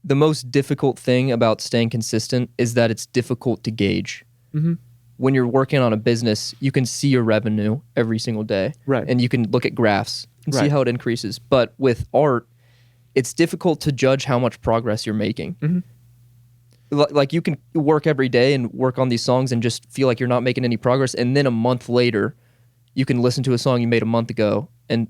most difficult thing about staying consistent is that it's difficult to gauge. When you're working on a business, you can see your revenue every single day. Right. And you can look at graphs and see how it increases. But with art, it's difficult to judge how much progress you're making. Like you can work every day and work on these songs and just feel like you're not making any progress. And then a month later, you can listen to a song you made a month ago and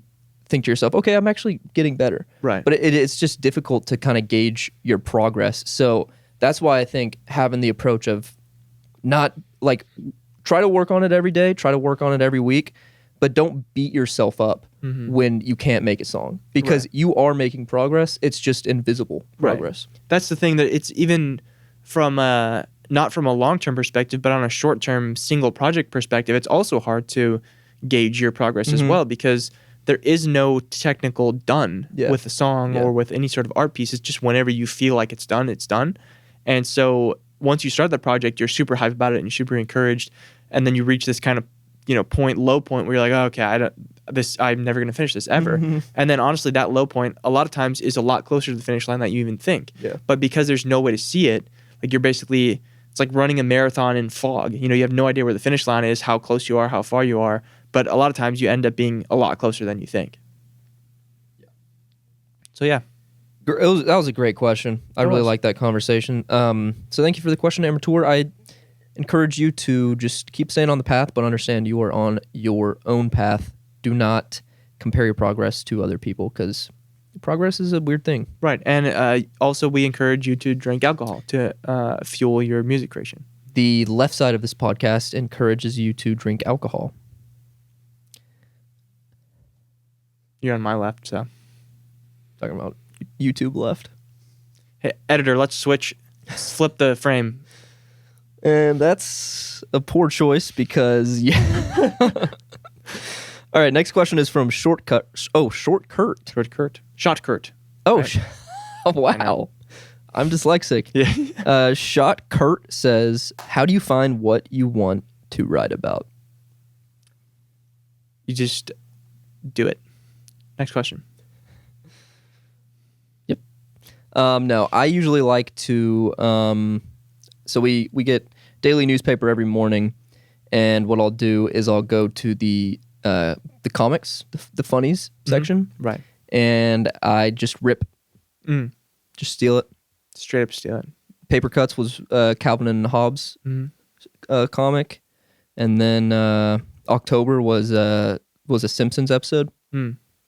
think to yourself, okay, I'm actually getting better. Right. But it's just difficult to kind of gauge your progress. So that's why I think having the approach of not like try to work on it every day, try to work on it every week, but don't beat yourself up when you can't make a song, because you are making progress. It's just invisible progress. Right. That's the thing, that it's even from not from a long-term perspective, but on a short-term single project perspective, it's also hard to gauge your progress as well, because there is no technical done with a song or with any sort of art piece. It's just whenever you feel like it's done, it's done. And so once you start the project, you're super hyped about it and you're super encouraged, and then you reach this kind of low point where you're like, oh, okay, I'm never gonna finish this ever. And then honestly, that low point a lot of times is a lot closer to the finish line than you even think. But because there's no way to see it, like it's like running a marathon in fog. You have no idea where the finish line is, how close you are, how far you are. But a lot of times you end up being a lot closer than you think. So yeah. That was a great question. I really like that conversation. So thank you for the question, Ameteor. I encourage you to just keep staying on the path, but understand you are on your own path. Do not compare your progress to other people, because progress is a weird thing. Right. And also we encourage you to drink alcohol to fuel your music creation. The left side of this podcast encourages you to drink alcohol. You're on my left, so. Talking about YouTube left. Hey, editor, let's switch. Flip the frame. And that's a poor choice because, All right, next question is from Shotcurt. Shotcurt. Oh, right. Oh, wow. I'm dyslexic. Yeah. Shotcurt says, how do you find what you want to write about? You just do it. Next question. Yep. No, I usually like to... so we get daily newspaper every morning, and what I'll do is I'll go to the comics, the funnies section. Right. And I just rip. Just steal it. Straight up steal it. Paper Cuts was Calvin and Hobbes comic. And then October was a Simpsons episode.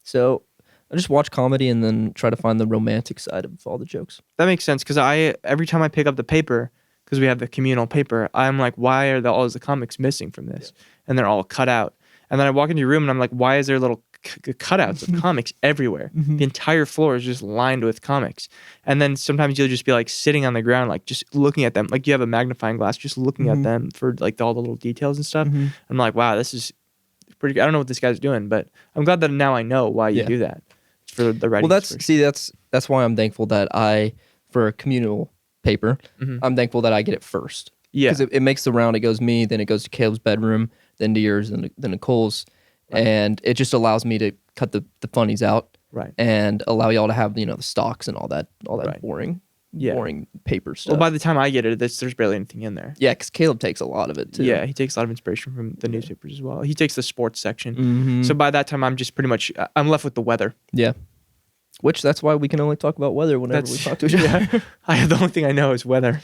So I just watch comedy and then try to find the romantic side of all the jokes. That makes sense, because every time I pick up the paper, because we have the communal paper, I'm like, why are all the comics missing from this? And they're all cut out. And then I walk into your room and I'm like, why is there little cutouts of comics everywhere? The entire floor is just lined with comics. And then sometimes you'll just be like sitting on the ground, like just looking at them, like you have a magnifying glass, just looking at them for like all the little details and stuff. I'm like, wow, this is pretty good. I don't know what this guy's doing, but I'm glad that now I know why you do that. It's for the writing. Well, that's why I'm thankful that for a communal paper, I'm thankful that I get it first. Yeah. Because it makes the round. It goes me, then it goes to Caleb's bedroom, then to yours, then Nicole's. Right. And it just allows me to cut the funnies out. Right. And allow y'all to have, the stocks and all that boring paper stuff. Well, by the time I get it, there's barely anything in there. Yeah, because Caleb takes a lot of it too. Yeah, he takes a lot of inspiration from the newspapers as well. He takes the sports section. So by that time, I'm just pretty much, I'm left with the weather. Yeah. Which that's why we can only talk about weather whenever we talk to each other. The only thing I know is weather.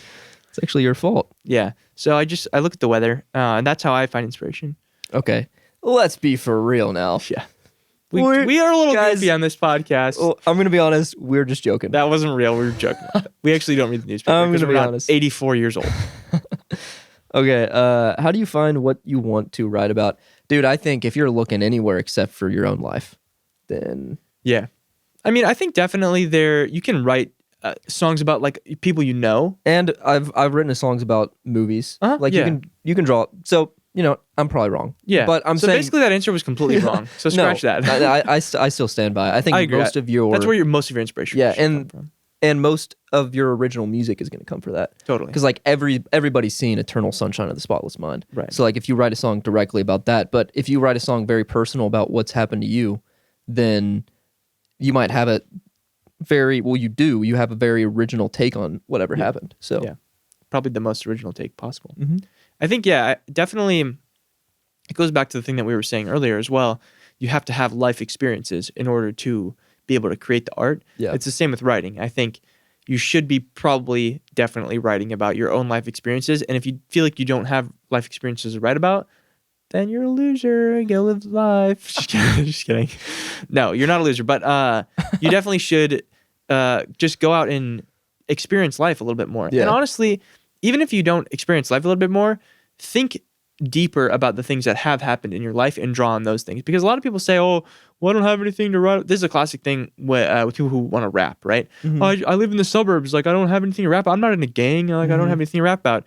It's actually your fault. Yeah. So I look at the weather, and that's how I find inspiration. Okay. Let's be for real now. Yeah. We are a little goofy on this podcast. Well, I'm going to be honest. We're just joking. That wasn't real. We were joking about that. We actually don't read the newspaper. I'm going to be honest. 84 years old. Okay. How do you find what you want to write about? Dude, I think if you're looking anywhere except for your own life, then... Yeah. I mean, I think definitely you can write songs about like people you know. And I've written songs about movies. Like you can draw. So... I'm probably wrong. Yeah. But I'm saying... basically that answer was completely wrong. So scratch that. I still stand by it. I think most of your... That's where most of your inspiration come from. And most of your original music is going to come for that. Totally. Because like everybody's seen Eternal Sunshine of the Spotless Mind. Right. So like if you write a song directly about that, but if you write a song very personal about what's happened to you, then you might have you have a very original take on whatever happened. So yeah, probably the most original take possible. I think, definitely, it goes back to the thing that we were saying earlier as well. You have to have life experiences in order to be able to create the art. Yeah. It's the same with writing. I think you should be definitely writing about your own life experiences. And if you feel like you don't have life experiences to write about, then you're a loser. Go live life. Just kidding. No, you're not a loser, but you definitely should just go out and experience life a little bit more. Yeah. And honestly, even if you don't experience life a little bit more, think deeper about the things that have happened in your life and draw on those things. Because a lot of people say, oh, well, I don't have anything to write. This is a classic thing with people who want to rap, right? Mhm. Oh, I live in the suburbs. Like, I don't have anything to rap about. I'm not in a gang. Like, I don't have anything to rap about.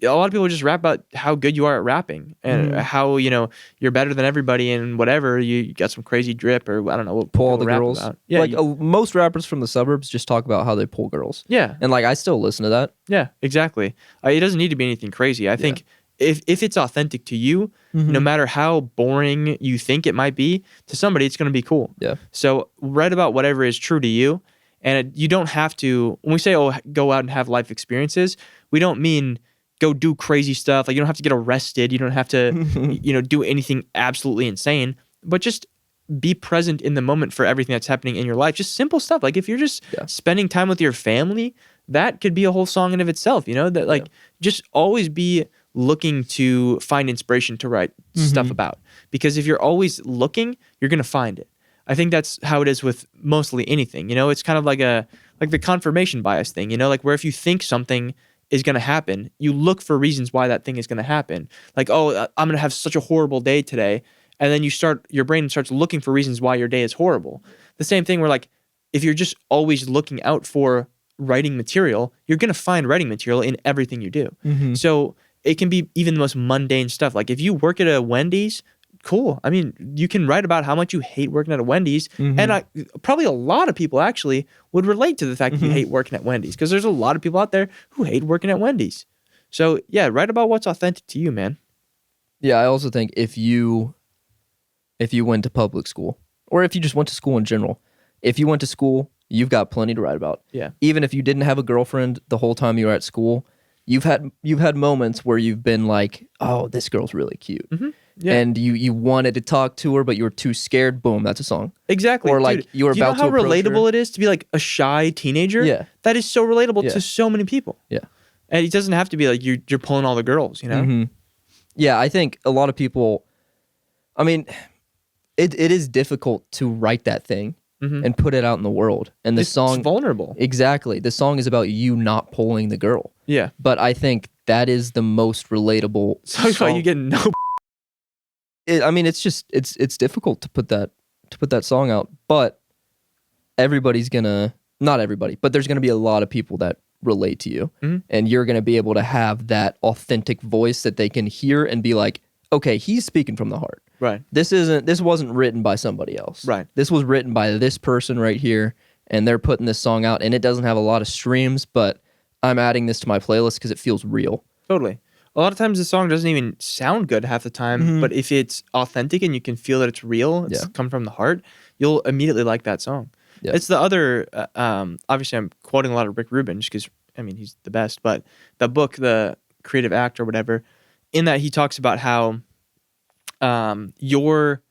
A lot of people just rap about how good you are at rapping and how, you're better than everybody and whatever. You got some crazy drip or I don't know what Pull all people the rap girls. about. Yeah, Like most rappers from the suburbs just talk about how they pull girls. yeah, And like I still listen to that. yeah, exactly. It doesn't need to be anything crazy. I think if it's authentic to you, no matter how boring you think it might be, to somebody it's going to be cool. Yeah. So write about whatever is true to you, and you don't have to. When we say, "Oh, go out and have life experiences," we don't mean go do crazy stuff. Like you don't have to get arrested. You don't have to, do anything absolutely insane. But just be present in the moment for everything that's happening in your life. Just simple stuff. Like if you're just spending time with your family, that could be a whole song in of itself. That just always be looking to find inspiration to write stuff about. Because if you're always looking, you're gonna find it. I think that's how it is with mostly anything. It's kind of like the confirmation bias thing. Like where if you think something is going to happen, you look for reasons why that thing is going to happen. Like, oh, I'm going to have such a horrible day today. And then your brain starts looking for reasons why your day is horrible. The same thing where like, if you're just always looking out for writing material, you're going to find writing material in everything you do. So it can be even the most mundane stuff. Like if you work at a Wendy's, cool. I mean, you can write about how much you hate working at a Wendy's. And probably a lot of people actually would relate to the fact that you hate working at Wendy's because there's a lot of people out there who hate working at Wendy's. So yeah, write about what's authentic to you, man. Yeah, I also think if you went to public school or if you just went to school in general, if you went to school, you've got plenty to write about. Yeah. Even if you didn't have a girlfriend the whole time you were at school, you've had moments where you've been like, oh, this girl's really cute. Yeah. And you wanted to talk to her, but you were too scared. Boom, that's a song. Exactly. Or like you were about to approach her. You know how relatable it is to be like a shy teenager? Yeah. That is so relatable to so many people. Yeah. And it doesn't have to be like you're pulling all the girls, Yeah, I think a lot of people, I mean, it is difficult to write that thing and put it out in the world. And It's vulnerable. Exactly. The song is about you not pulling the girl. Yeah. But I think that is the most relatable So song. you get no it's difficult to put that song out, but everybody's gonna, not everybody, but there's gonna be a lot of people that relate to you, and you're gonna be able to have that authentic voice that they can hear and be like, okay, he's speaking from the heart. Right. This wasn't written by somebody else. Right. This was written by this person right here, and they're putting this song out, and it doesn't have a lot of streams, but I'm adding this to my playlist because it feels real. Totally. A lot of times the song doesn't even sound good half the time, but if it's authentic and you can feel that it's real, it's come from the heart, you'll immediately like that song. Yeah. It's the other, obviously I'm quoting a lot of Rick Rubin just because, he's the best, but the book, The Creative Act or whatever, in that he talks about how your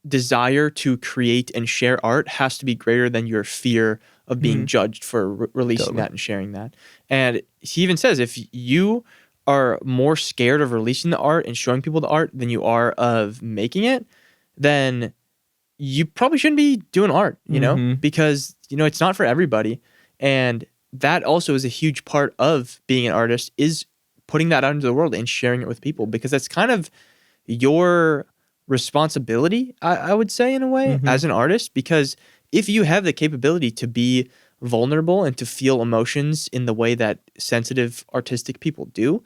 desire to create and share art has to be greater than your fear of being judged for releasing that and sharing that. And he even says if you are more scared of releasing the art and showing people the art than you are of making it, then you probably shouldn't be doing art, because, it's not for everybody. And that also is a huge part of being an artist, is putting that out into the world and sharing it with people, because that's kind of your responsibility, I would say, in a way, as an artist, because if you have the capability to be vulnerable and to feel emotions in the way that sensitive artistic people do,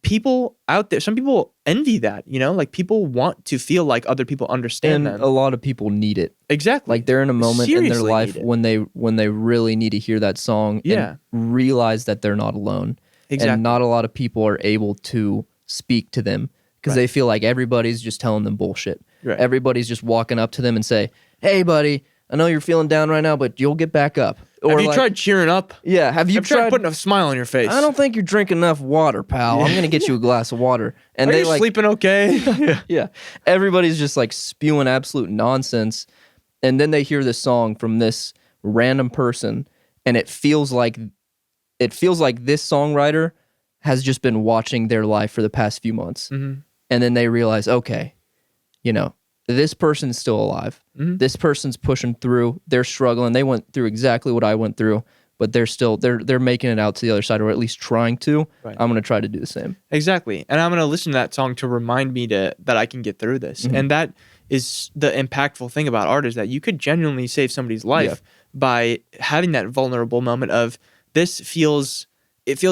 people out there, some people envy that, like people want to feel like other people understand And them. a lot of people need it. Exactly. Like they're in a moment in their Seriously life need it. when they really need to hear that song and realize that they're not alone. Exactly. And not a lot of people are able to speak to them because they feel like everybody's just telling them bullshit. Right. Everybody's just walking up to them and say, "Hey, buddy, I know you're feeling down right now, but you'll get back up." Or Have you tried cheering up? Yeah, have you tried putting a smile on your face? I don't think you're drinking enough water, pal. I'm gonna get you a glass of water. And Are they you sleeping okay? yeah. Everybody's just like spewing absolute nonsense. And then they hear this song from this random person, and it feels like this songwriter has just been watching their life for the past few months. and then they realize, okay, you know, this person's still alive. Mhm. This person's pushing through. They're struggling. They went through exactly what I went through, but they're making it out to the other side, or at least trying to. Right. I'm going to try to do the same. Exactly. And I'm going to listen to that song to remind me that I can get through this. Mhm. And that is the impactful thing about art, is that you could genuinely save somebody's life by having that vulnerable moment of, it feels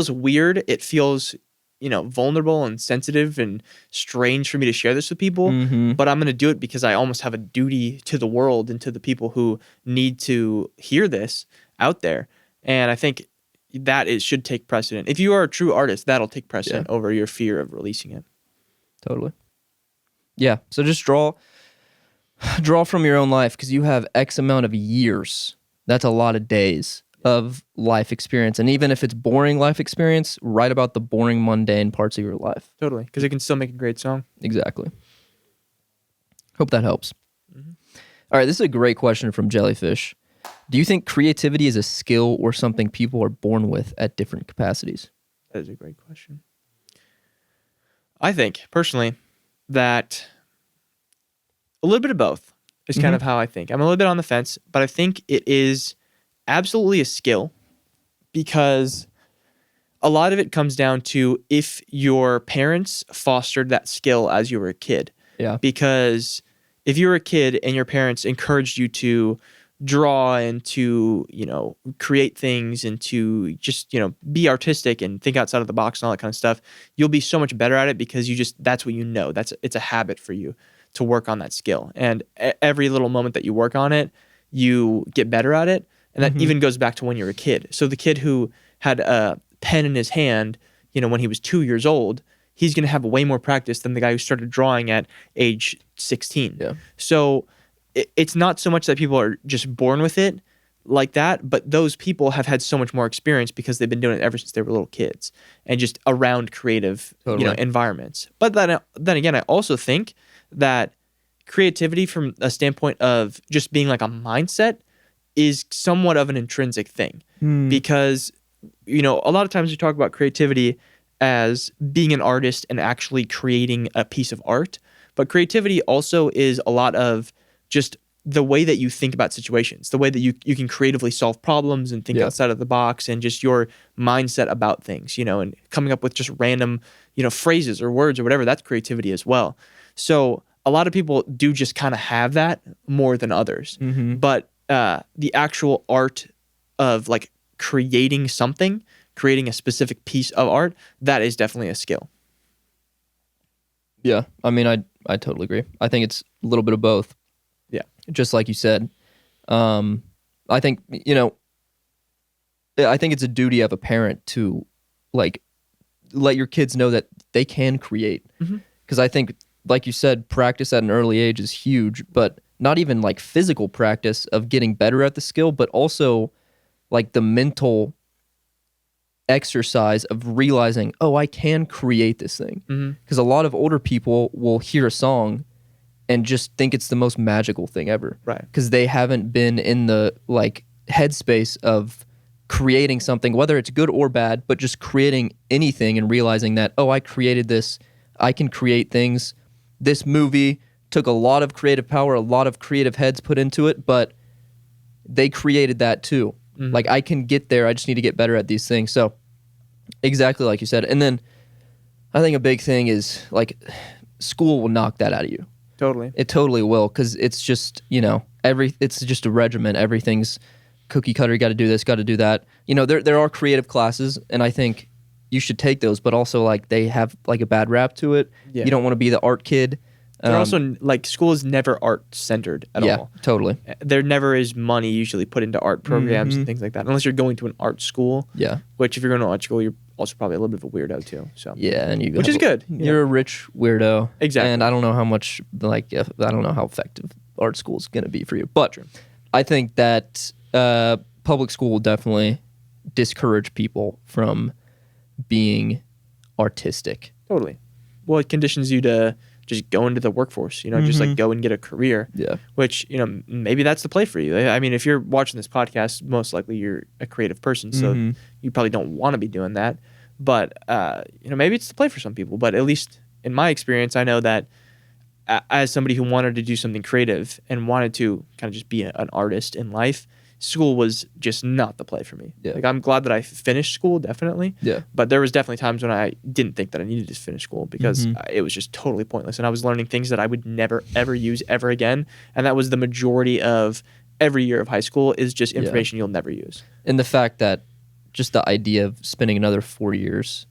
weird. It feels, you know, vulnerable and sensitive and strange for me to share this with people, Mhm. but I'm going to do it because I almost have a duty to the world and to the people who need to hear this out there. And I think that it should take precedent. If you are a true artist, that'll take precedent over your fear of releasing it. Totally. Yeah. So just draw from your own life, because you have X amount of years. That's a lot of days of life experience. And even if it's boring life experience, write about the boring, mundane parts of your life. Totally. Because it can still make a great song. Exactly. Hope that helps. All right. This is a great question from JellyFish. Do you think creativity is a skill or something people are born with at different capacities? That is a great question. I think, personally, that a little bit of both is kind of how I think. I'm a little bit on the fence, but I think it is absolutely a skill, because a lot of it comes down to if your parents fostered that skill as you were a kid. Yeah. Because if you were a kid and your parents encouraged you to draw and to, you know, create things and to just, you know, be artistic and think outside of the box and all that kind of stuff, you'll be so much better at it because that's what you know. It's a habit for you to work on that skill. And every little moment that you work on it, you get better at it. And that even goes back to when you're a kid. So the kid who had a pen in his hand, you know, when he was 2 years old, he's going to have way more practice than the guy who started drawing at age 16. Yeah. So it's not so much that people are just born with it like that, but those people have had so much more experience because they've been doing it ever since they were little kids and just around creative, you know, environments. But then again, I also think that creativity from a standpoint of just being like a mindset is somewhat of an intrinsic thing, because, you know, a lot of times we talk about creativity as being an artist and actually creating a piece of art, but creativity also is a lot of just the way that you think about situations, the way that you can creatively solve problems and think outside of the box, and just your mindset about things, you know, and coming up with just random, you know, phrases or words or whatever. That's creativity as well. So a lot of people do just kind of have that more than others, but the actual art of like creating something, creating a specific piece of art, that is definitely a skill. Yeah. I mean, I totally agree. I think it's a little bit of both. Yeah. Just like you said. I think, you know, I think it's a duty of a parent to like let your kids know that they can create. Because I think, like you said, practice at an early age is huge, but not even like physical practice of getting better at the skill, but also like the mental exercise of realizing, oh, I can create this thing. Because a lot of older people will hear a song and just think it's the most magical thing ever. Right. Because they haven't been in the like headspace of creating something, whether it's good or bad, but just creating anything and realizing that, oh, I created this. I can create things. This movie took a lot of creative power, a lot of creative heads put into it, but they created that too. Like, I can get there. I just need to get better at these things. So exactly like you said. And then I think a big thing is like school will knock that out of you. Totally. It totally will, because it's just, you know, it's just a regimen. Everything's cookie cutter. You got to do this, got to do that. You know, there are creative classes, and I think you should take those, but also like they have like a bad rap to it. Yeah. You don't want to be the art kid. They're also like, school is never art centered at all. Yeah, totally. There never is money usually put into art programs and things like that, unless you're going to an art school. Yeah. Which if you're going to art school, you're also probably a little bit of a weirdo too. So Yeah, and which is good. You're a rich weirdo. Exactly. And I don't know how much I don't know how effective art school is going to be for you. But I think that public school will definitely discourage people from being artistic. Totally. Well, it conditions you to just go into the workforce, you know, just like go and get a career. Yeah. Which, you know, maybe that's the play for you. I mean, if you're watching this podcast, most likely you're a creative person, so you probably don't want to be doing that. But, you know, maybe it's the play for some people, but at least in my experience, I know that as somebody who wanted to do something creative and wanted to kind of just be an artist in life, school was just not the play for me. Yeah. Like I'm glad that I finished school, definitely. Yeah. But there was definitely times when I didn't think that I needed to finish school because it was just totally pointless, and I was learning things that I would never ever use ever again. And that was the majority of every year of high school is just information you'll never use. And the fact that just the idea of spending another 4 years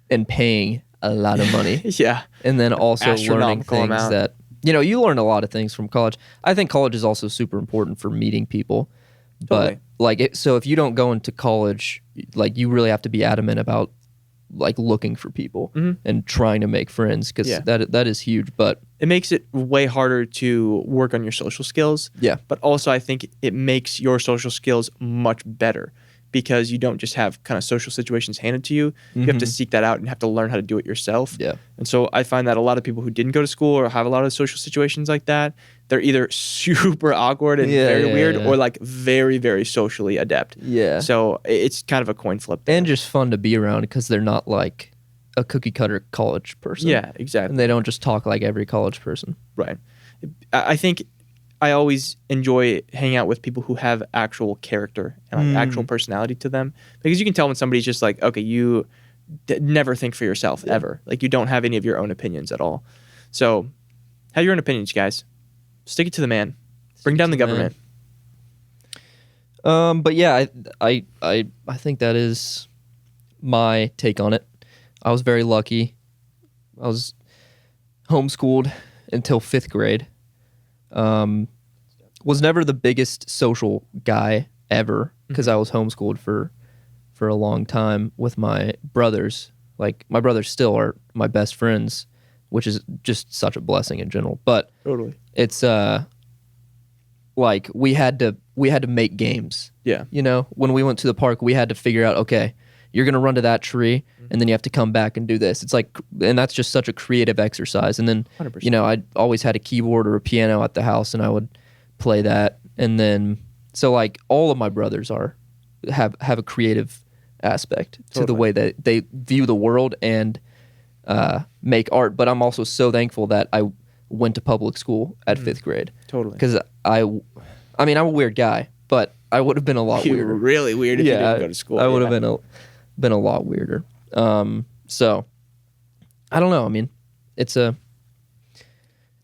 and paying a lot of money. Yeah. And then also learning Astronomical things amount. that, you learn a lot of things from college. I think college is also super important for meeting people. Totally. But so if you don't go into college, like you really have to be adamant about like looking for people and trying to make friends because that is huge. But it makes it way harder to work on your social skills. Yeah. But also I think it makes your social skills much better because you don't just have kind of social situations handed to you. You have to seek that out and have to learn how to do it yourself. Yeah. And so I find that a lot of people who didn't go to school or have a lot of social situations like that, they're either super awkward and very weird or like very, very socially adept. Yeah. So it's kind of a coin flip there. And just fun to be around because they're not like a cookie cutter college person. Yeah, exactly. And they don't just talk like every college person. Right. I think I always enjoy hanging out with people who have actual character and like actual personality to them because you can tell when somebody's just like, okay, you never think for yourself ever. Like you don't have any of your own opinions at all. So have your own opinions, guys. Stick it to the man. Bring down the government. But yeah, I think that is my take on it. I was very lucky. I was homeschooled until 5th grade. Was never the biggest social guy ever because I was homeschooled for a long time with my brothers. Like my brothers still are my best friends, which is just such a blessing in general. But Totally. it's like we had to make games. Yeah. When we went to the park, we had to figure out, okay, you're going to run to that tree and then you have to come back and do this. It's like, and that's just such a creative exercise. And then, 100%. I always had a keyboard or a piano at the house and I would play that. And then, so like all of my brothers have a creative aspect to the way that they view the world and make art. But I'm also so thankful that I went to public school at 5th grade. Totally. Because I'm a weird guy, but I would have been a lot You weirder. were really weird if you didn't go to school. I would have been a lot weirder. So I don't know. I mean, it's a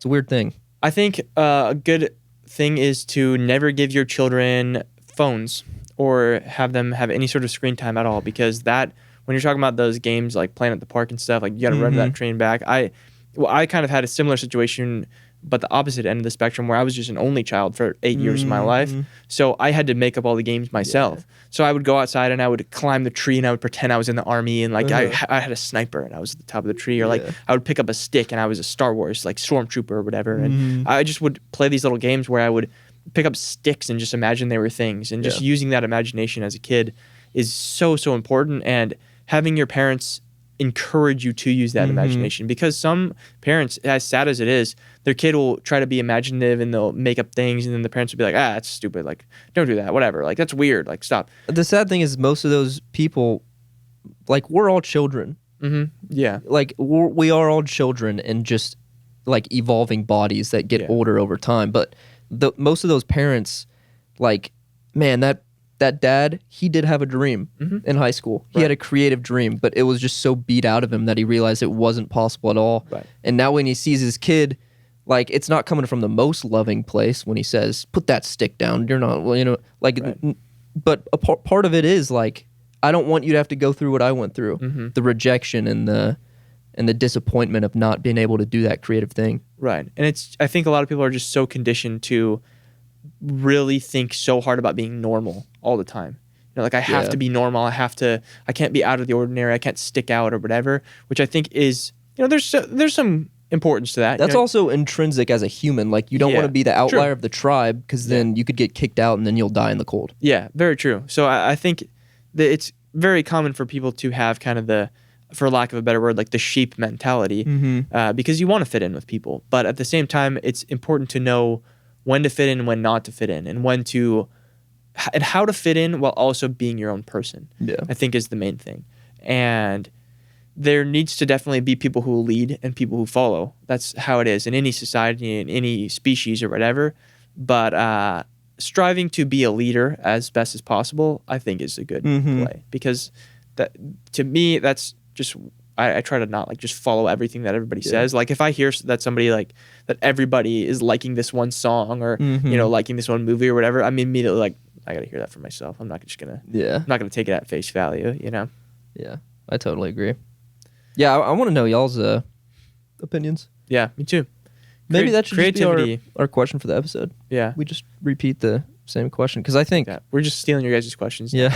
weird thing. I think a good thing is to never give your children phones or have them have any sort of screen time at all because that when you're talking about those games like playing at the park and stuff, like you got to run to that train back. I kind of had a similar situation, but the opposite end of the spectrum where I was just an only child for 8 years of my life. So I had to make up all the games myself. Yeah. So I would go outside and I would climb the tree and I would pretend I was in the army and like I had a sniper and I was at the top of the tree or like I would pick up a stick and I was a Star Wars like stormtrooper or whatever. And I just would play these little games where I would pick up sticks and just imagine they were things. And just using that imagination as a kid is so, so important. And having your parents encourage you to use that imagination because some parents, as sad as it is, their kid will try to be imaginative and they'll make up things and then the parents will be like, that's stupid, like don't do that, whatever, like that's weird, like stop. The sad thing is most of those people, like we're all children. Yeah, like we are all children and just like evolving bodies that get older over time. But most of those parents, like, man, that dad, he did have a dream in high school. He had a creative dream, but it was just so beat out of him that he realized it wasn't possible at all. Right. And now when he sees his kid, like, it's not coming from the most loving place when he says, put that stick down. You're not, well, like, but a part of it is like, I don't want you to have to go through what I went through. The rejection and the disappointment of not being able to do that creative thing. Right. And I think a lot of people are just so conditioned to really think so hard about being normal all the time. Like I have to be normal. I can't be out of the ordinary. I can't stick out or whatever, which I think is, there's some importance to that. That's also intrinsic as a human. Like you don't want to be the outlier of the tribe because then you could get kicked out and then you'll die in the cold. Yeah, very true. So I think that it's very common for people to have kind of for lack of a better word, like the sheep mentality because you want to fit in with people. But at the same time, it's important to know when to fit in and when not to fit in and how to fit in while also being your own person. I think is the main thing. And there needs to definitely be people who lead and people who follow. That's how it is in any society, in any species or whatever. But striving to be a leader as best as possible, I think, is a good play, because that, to me, that's just, I try to not like just follow everything that everybody says. Like if I hear that somebody like that everybody is liking this one song or you know, liking this one movie or whatever, I'm immediately like, I gotta hear that for myself. I'm not just gonna I'm not gonna take it at face value, you know. Yeah, I totally agree. Yeah, I want to know y'all's opinions. Yeah, me too. Maybe that should just be our question for the episode. Yeah, we just repeat the same question, because I think we're just stealing your guys' questions. Yeah.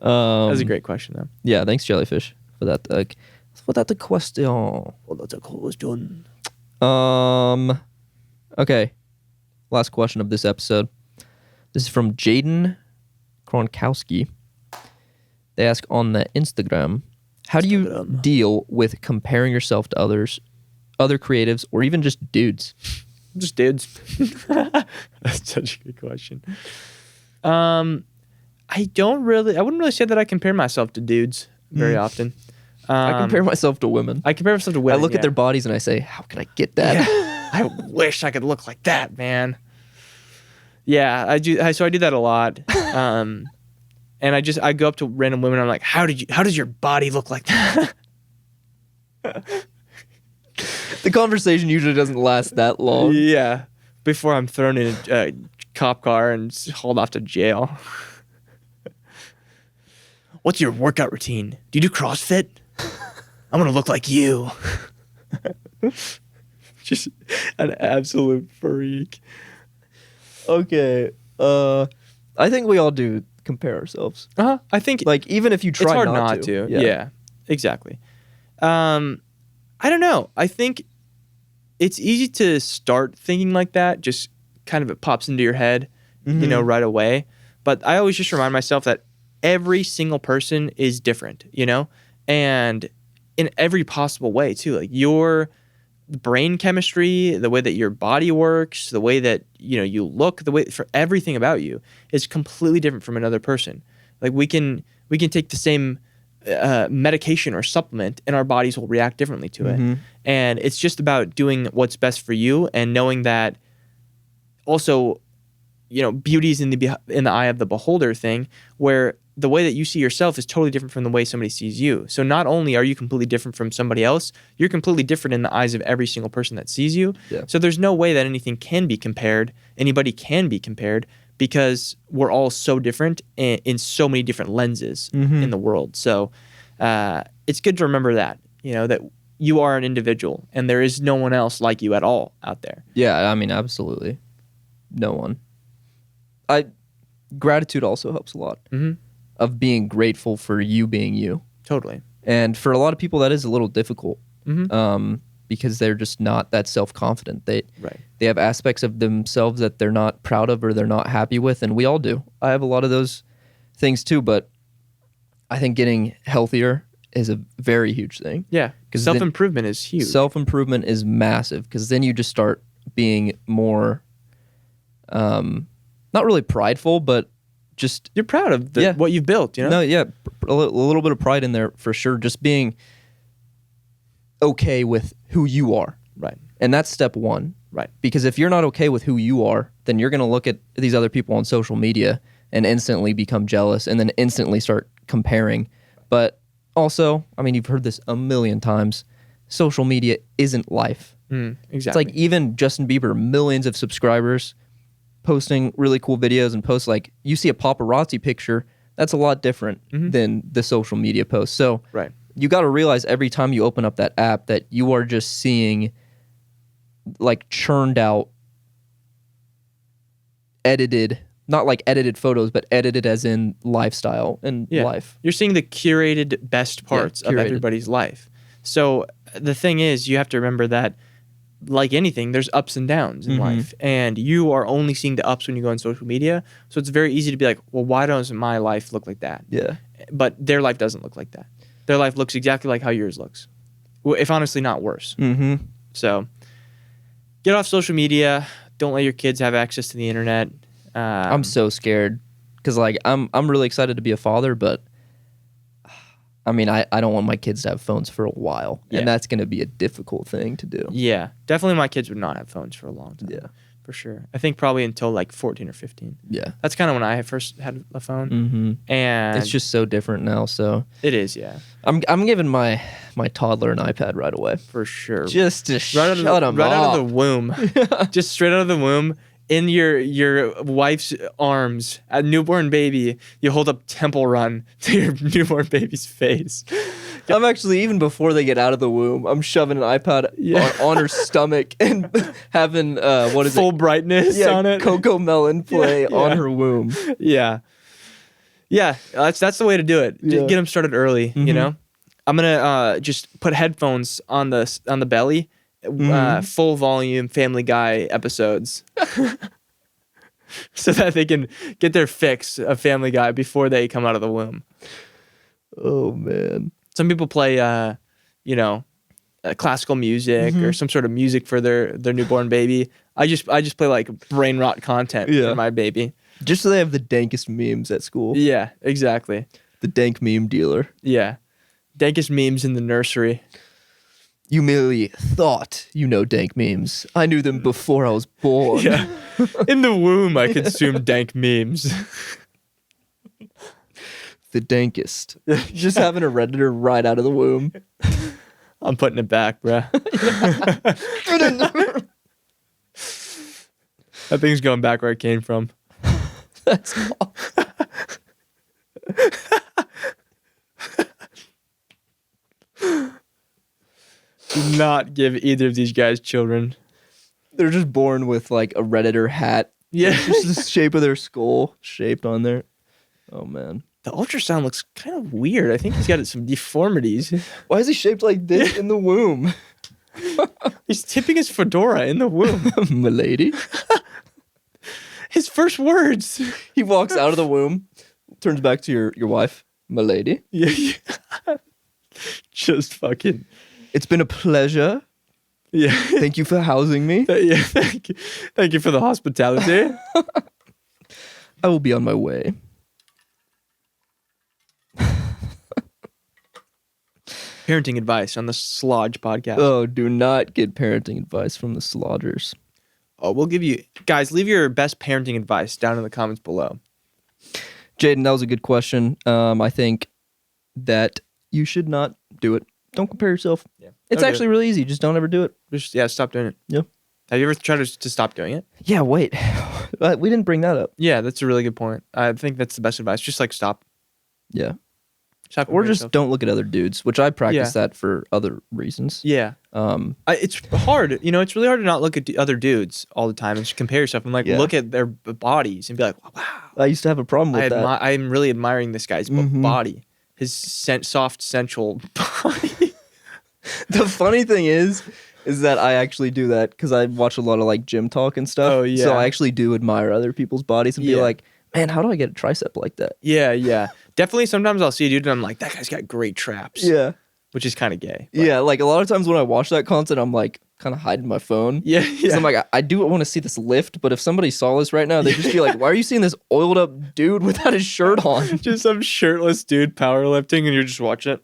That was a great question, though. Yeah, thanks, JellyFish, for that. For that question. Okay, last question of this episode. This is from Jayden Kronkowski. They ask on the Instagram, how do you deal with comparing yourself to others, other creatives, or even just dudes? Just dudes. That's such a good question. I wouldn't really say that I compare myself to dudes very often. I compare myself to women. I compare myself to women. I look at their bodies and I say, how can I get that? Yeah. I wish I could look like that, man. Yeah, I do. So I do that a lot. And I go up to random women. And I'm like, how does your body look like that? The conversation usually doesn't last that long. Yeah, before I'm thrown in a cop car and hauled off to jail. What's your workout routine? Do you do CrossFit? I'm gonna look like you. Just an absolute freak. Okay. I think we all do compare ourselves. I think like even if you try it's hard not to. Yeah, exactly. I don't know. I think it's easy to start thinking like that. Just kind of it pops into your head, you know, right away. But I always just remind myself that every single person is different, you know, and in every possible way too. Like your brain chemistry, the way that your body works, the way that, you know, you look, the way for everything about you is completely different from another person. Like we can take the same medication or supplement and our bodies will react differently to it. And it's just about doing what's best for you and knowing that also, you know, beauty is in the eye of the beholder thing, where the way that you see yourself is totally different from the way somebody sees you. So not only are you completely different from somebody else, you're completely different in the eyes of every single person that sees you. Yeah. So there's no way that anything can be compared, anybody can be compared, because we're all so different in so many different lenses in the world. So it's good to remember that, you know, that you are an individual and there is no one else like you at all out there. Yeah, I mean, absolutely. No one. Gratitude also helps a lot of being grateful for you being you. Totally. And for a lot of people, that is a little difficult because they're just not that self-confident. They have aspects of themselves that they're not proud of or they're not happy with, and we all do. I have a lot of those things too, but I think getting healthier is a very huge thing. Yeah, because self-improvement is huge. Self-improvement is massive, because then you just start being more, not really prideful, but just... You're proud of what you've built, you know? No, yeah, a little bit of pride in there for sure. Just being okay with who you are. Right. And that's step one. Right. Because if you're not okay with who you are, then you're going to look at these other people on social media and instantly become jealous and then instantly start comparing. But also, I mean, you've heard this a million times, social media isn't life. Exactly. It's like even Justin Bieber, millions of subscribers, posting really cool videos and posts, like you see a paparazzi picture, that's a lot different than the social media post. So you got to realize every time you open up that app that you are just seeing like churned out, edited, not like edited photos, but edited as in lifestyle and life. You're seeing the curated best parts of everybody's life. So the thing is, you have to remember that, like anything, there's ups and downs in life, and you are only seeing the ups when you go on social media. So it's very easy to be like, well, why doesn't my life look like that? Yeah. But their life doesn't look like that. Their life looks exactly like how yours looks, if honestly not worse. So get off social media. Don't let your kids have access to the internet. I'm so scared because like I'm really excited to be a father, but I mean, I don't want my kids to have phones for a while, Yeah. and that's going to be a difficult thing to do. Yeah, definitely my kids would not have phones for a long time. Yeah. For sure. I think probably until like 14 or 15. Yeah. That's kind of when I first had a phone. Mm-hmm. And It's just so different now. So it is, yeah, I'm giving my toddler an iPad right away, for sure. just to right shut him out up. of the womb. Just straight out of the womb. In your wife's arms, a newborn baby, you hold up Temple Run to your newborn baby's face. I'm actually, even before they get out of the womb, I'm shoving an iPad on her stomach and having what is Full it? brightness on it. Cocoa Melon play Yeah. on her womb. Yeah, that's the way to do it. Yeah. Just get them started early. You Mhm. know, I'm gonna just put headphones on the belly, full volume Family Guy episodes, so that they can get their fix of Family Guy before they come out of the womb. Oh man. Some people play, classical music or some sort of music for their newborn baby. I just play like brain rot content Yeah. for my baby. Just so they have the dankest memes at school. Yeah, exactly. The dank meme dealer. Yeah, dankest memes in the nursery. You merely thought you know dank memes. I knew them before I was born. Yeah, in the womb I consumed dank memes. The dankest. Just having a Redditor right out of the womb. I'm putting it back, bruh. That thing's going back where it came from. That's all. Do not give either of these guys children. They're just born with like a Redditor hat. Yeah. Just the shape of their skull shaped on there. Oh man. The ultrasound looks kind of weird. I think he's got some deformities. Why is he shaped like this in the womb? He's tipping his fedora in the womb. Milady. His first words. He walks out of the womb, turns back to your wife. Milady. Yeah. Just fucking. It's been a pleasure. Yeah. Thank you for housing me. Yeah. Thank you. Thank you for the hospitality. I will be on my way. Parenting advice on the Slodge podcast. Oh, do not get parenting advice from the Slodgers. Oh, we'll give you guys. Leave your best parenting advice down in the comments below. Jayden, that was a good question. I think that you should not do it. Don't compare yourself. Yeah. It's actually really easy. Just don't ever do it. Just stop doing it. Yeah. Have you ever tried to stop doing it? Yeah, wait. We didn't bring that up. Yeah, that's a really good point. I think that's the best advice. Just like stop. Yeah. Stop Or comparing just yourself. don't look at other dudes, which I practice Yeah. that for other reasons. Yeah. It's hard. It's really hard to not look at other dudes all the time and just compare yourself and Yeah. look at their bodies and be like, wow, I used to have a problem with that. I'm really admiring this guy's body, his soft, sensual body. The funny thing is that I actually do that because I watch a lot of like gym talk and stuff. Oh, yeah. So I actually do admire other people's bodies and be Yeah. like, man, how do I get a tricep like that? Yeah. Definitely sometimes I'll see a dude and I'm like, that guy's got great traps. Yeah. Which is kind of gay. but- Yeah, like a lot of times when I watch that content, I'm like kind of hiding my phone. Yeah. Because I'm like, I do want to see this lift, but if somebody saw this right now, they'd just be like, why are you seeing this oiled up dude without his shirt on? Just some shirtless dude powerlifting and you're just watching it.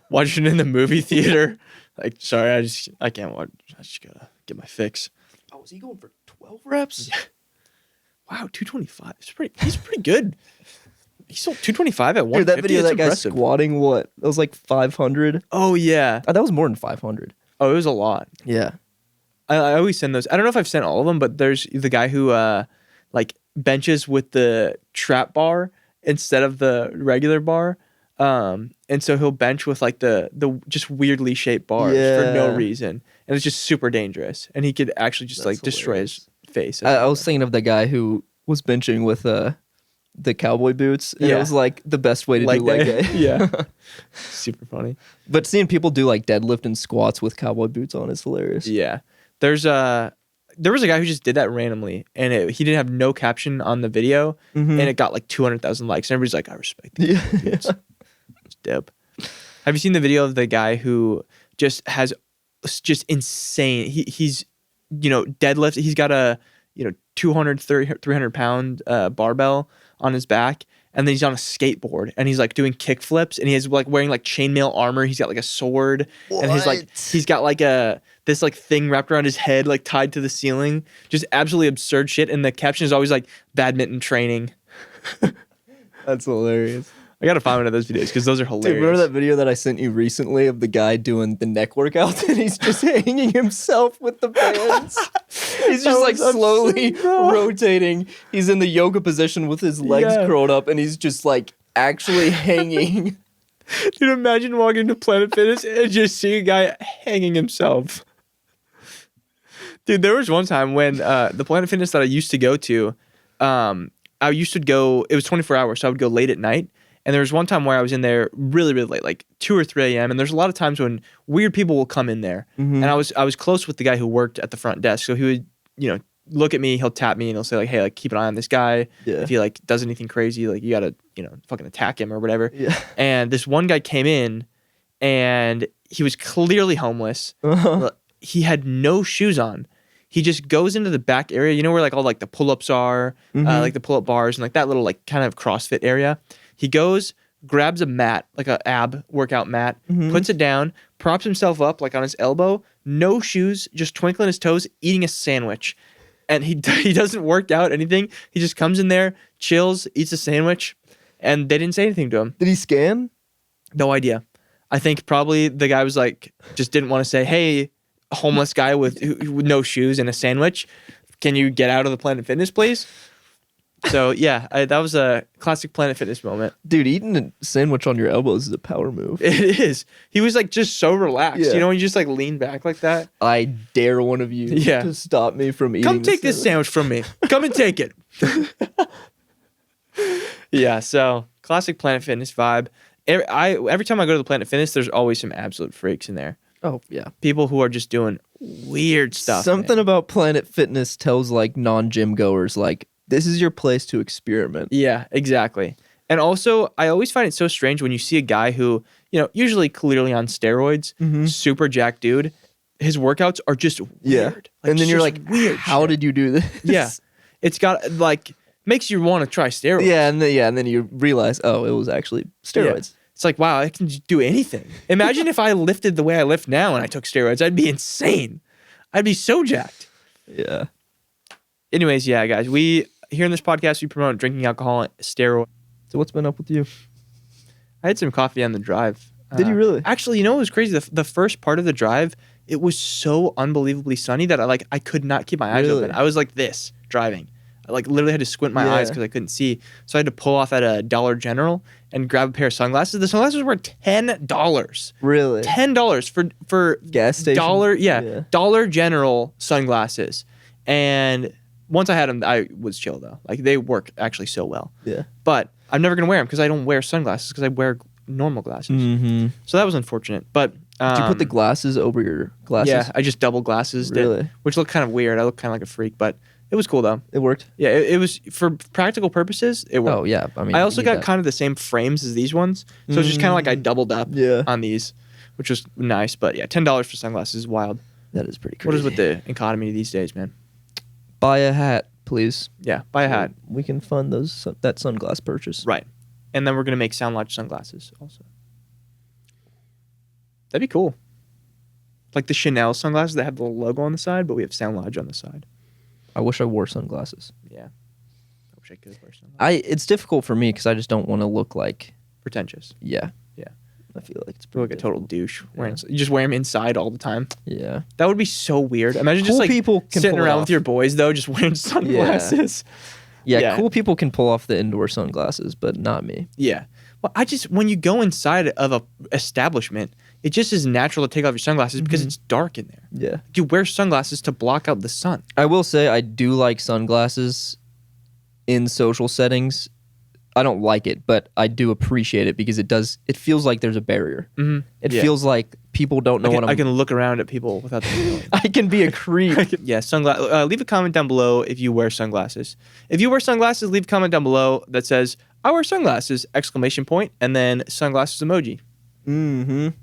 Watching it in the movie theater. Like, sorry, I can't watch. I just gotta get my fix. Oh, is he going for 12 reps? Wow, 225. He's pretty good. He's still 225 at 150. Dude, that video of That's that guy impressive. squatting, what? That was like 500. Oh, yeah. That was more than 500. Oh, it was a lot. Yeah. I always send those. I don't know if I've sent all of them, but there's the guy who like benches with the trap bar instead of the regular bar. And so he'll bench with like the just weirdly shaped bars for no Yeah. reason. And it's just super dangerous. And he could actually just That's like destroy his face. I was thinking of the guy who was benching with the cowboy boots. And Yeah. it was like the best way to do leg day. Yeah. Super funny. But seeing people do like deadlift and squats with cowboy boots on is hilarious. Yeah. There was a guy who just did that randomly and he didn't have no caption on the video and it got like 200,000 likes. And everybody's like, I respect that. Yeah. It's dope. Have you seen the video of the guy who just has just insane? He's deadlift. He's got a 200, 300 pound barbell on his back, and then he's on a skateboard and he's like doing kick flips and he has like wearing like chainmail armor. He's got like a sword and he's got like this like thing wrapped around his head, like tied to the ceiling. Just absolutely absurd shit. And the caption is always like badminton training. That's hilarious. I gotta find one of those videos because those are hilarious. Dude, remember that video that I sent you recently of the guy doing the neck workout and he's just hanging himself with the bands? He's just like slowly rotating. He's in the yoga position with his legs curled up and he's just like actually hanging. Dude, imagine walking to Planet Fitness and just seeing a guy hanging himself. Dude, there was one time when the Planet Fitness that I used to go to, I used to go, it was 24 hours, so I would go late at night. And there was one time where I was in there really, really late, like 2 or 3 a.m. And there's a lot of times when weird people will come in there. And I was close with the guy who worked at the front desk. So he would, look at me, he'll tap me and he'll say like, hey, like keep an eye on this guy. Yeah. If he like does anything crazy, like you gotta, fucking attack him or whatever. Yeah. And this one guy came in and he was clearly homeless. He had no shoes on. He just goes into the back area, where like all like the pull-ups are, like the pull-up bars and like that little like kind of CrossFit area. He goes, grabs a mat, like a ab workout mat, puts it down, props himself up like on his elbow, no shoes, just twinkling his toes, eating a sandwich. And he doesn't work out anything. He just comes in there, chills, eats a sandwich, and they didn't say anything to him. Did he scan? No idea. I think probably the guy was like, just didn't want to say, hey, homeless guy with no shoes and a sandwich, can you get out of the Planet Fitness, please? So yeah, that was a classic Planet Fitness moment. Dude, eating a sandwich on your elbows is a power move. It is. He was like just so relaxed. When you just like lean back like that. I dare one of you to stop me from eating. Come take this sandwich from me. Come and take it. Yeah, so classic Planet Fitness vibe. Every time I go to the Planet Fitness, there's always some absolute freaks in there. Oh, yeah. People who are just doing weird stuff. Something about Planet Fitness tells like non-gym goers like, this is your place to experiment. Yeah, exactly. And also, I always find it so strange when you see a guy who, usually clearly on steroids, super jacked dude, his workouts are just weird. Like, and then you're like, weird. How did you do this? Yeah. It's got, like, makes you want to try steroids. Yeah, and then you realize, oh, it was actually steroids. Yeah. It's like, wow, I can do anything. Imagine if I lifted the way I lift now and I took steroids. I'd be insane. I'd be so jacked. Yeah. Anyways, yeah, guys, here in this podcast, we promote drinking alcohol and steroids. So what's been up with you? I had some coffee on the drive. Did you really? Actually, what was crazy? The first part of the drive, it was so unbelievably sunny that I could not keep my eyes open. I was like this, driving. I like literally had to squint my eyes because I couldn't see. So I had to pull off at a Dollar General and grab a pair of sunglasses. The sunglasses were $10. Really? $10 for gas station? Dollar General sunglasses. And once I had them, I was chill though. Like they work actually so well. Yeah. But I'm never gonna wear them because I don't wear sunglasses because I wear normal glasses. So that was unfortunate. But did you put the glasses over your glasses? Yeah, I just double glasses. Really? Which looked kind of weird. I looked kind of like a freak, but it was cool though. It worked. Yeah, it was for practical purposes. It worked. Oh yeah, I mean, I also got kind of the same frames as these ones, so it's just kind of like I doubled up on these, which was nice. But yeah, $10 for sunglasses is wild. That is pretty crazy. What is with the economy these days, man? Buy a hat, please. Yeah, buy a hat. We can fund that sunglass purchase. Right, and then we're gonna make Sound Lodge sunglasses also. That'd be cool. Like the Chanel sunglasses that have the logo on the side, but we have Sound Lodge on the side. I wish I wore sunglasses. Yeah. I wish I could wear sunglasses. It's difficult for me because I just don't want to look like... pretentious. Yeah. Yeah. I feel like it's like a total douche. You just wear them inside all the time. Yeah. That would be so weird. Imagine just like people sitting around with your boys though, just wearing sunglasses. Yeah, cool people can pull off the indoor sunglasses, but not me. Yeah. Well, when you go inside of a establishment, it just is natural to take off your sunglasses because it's dark in there. Yeah. You wear sunglasses to block out the sun. I will say I do like sunglasses in social settings. I don't like it, but I do appreciate it because it feels like there's a barrier. It feels like people don't know I can look around at people without them knowing. I can be a creep. Yeah, leave a comment down below if you wear sunglasses. If you wear sunglasses, leave a comment down below that says, I wear sunglasses, ! And then sunglasses emoji. And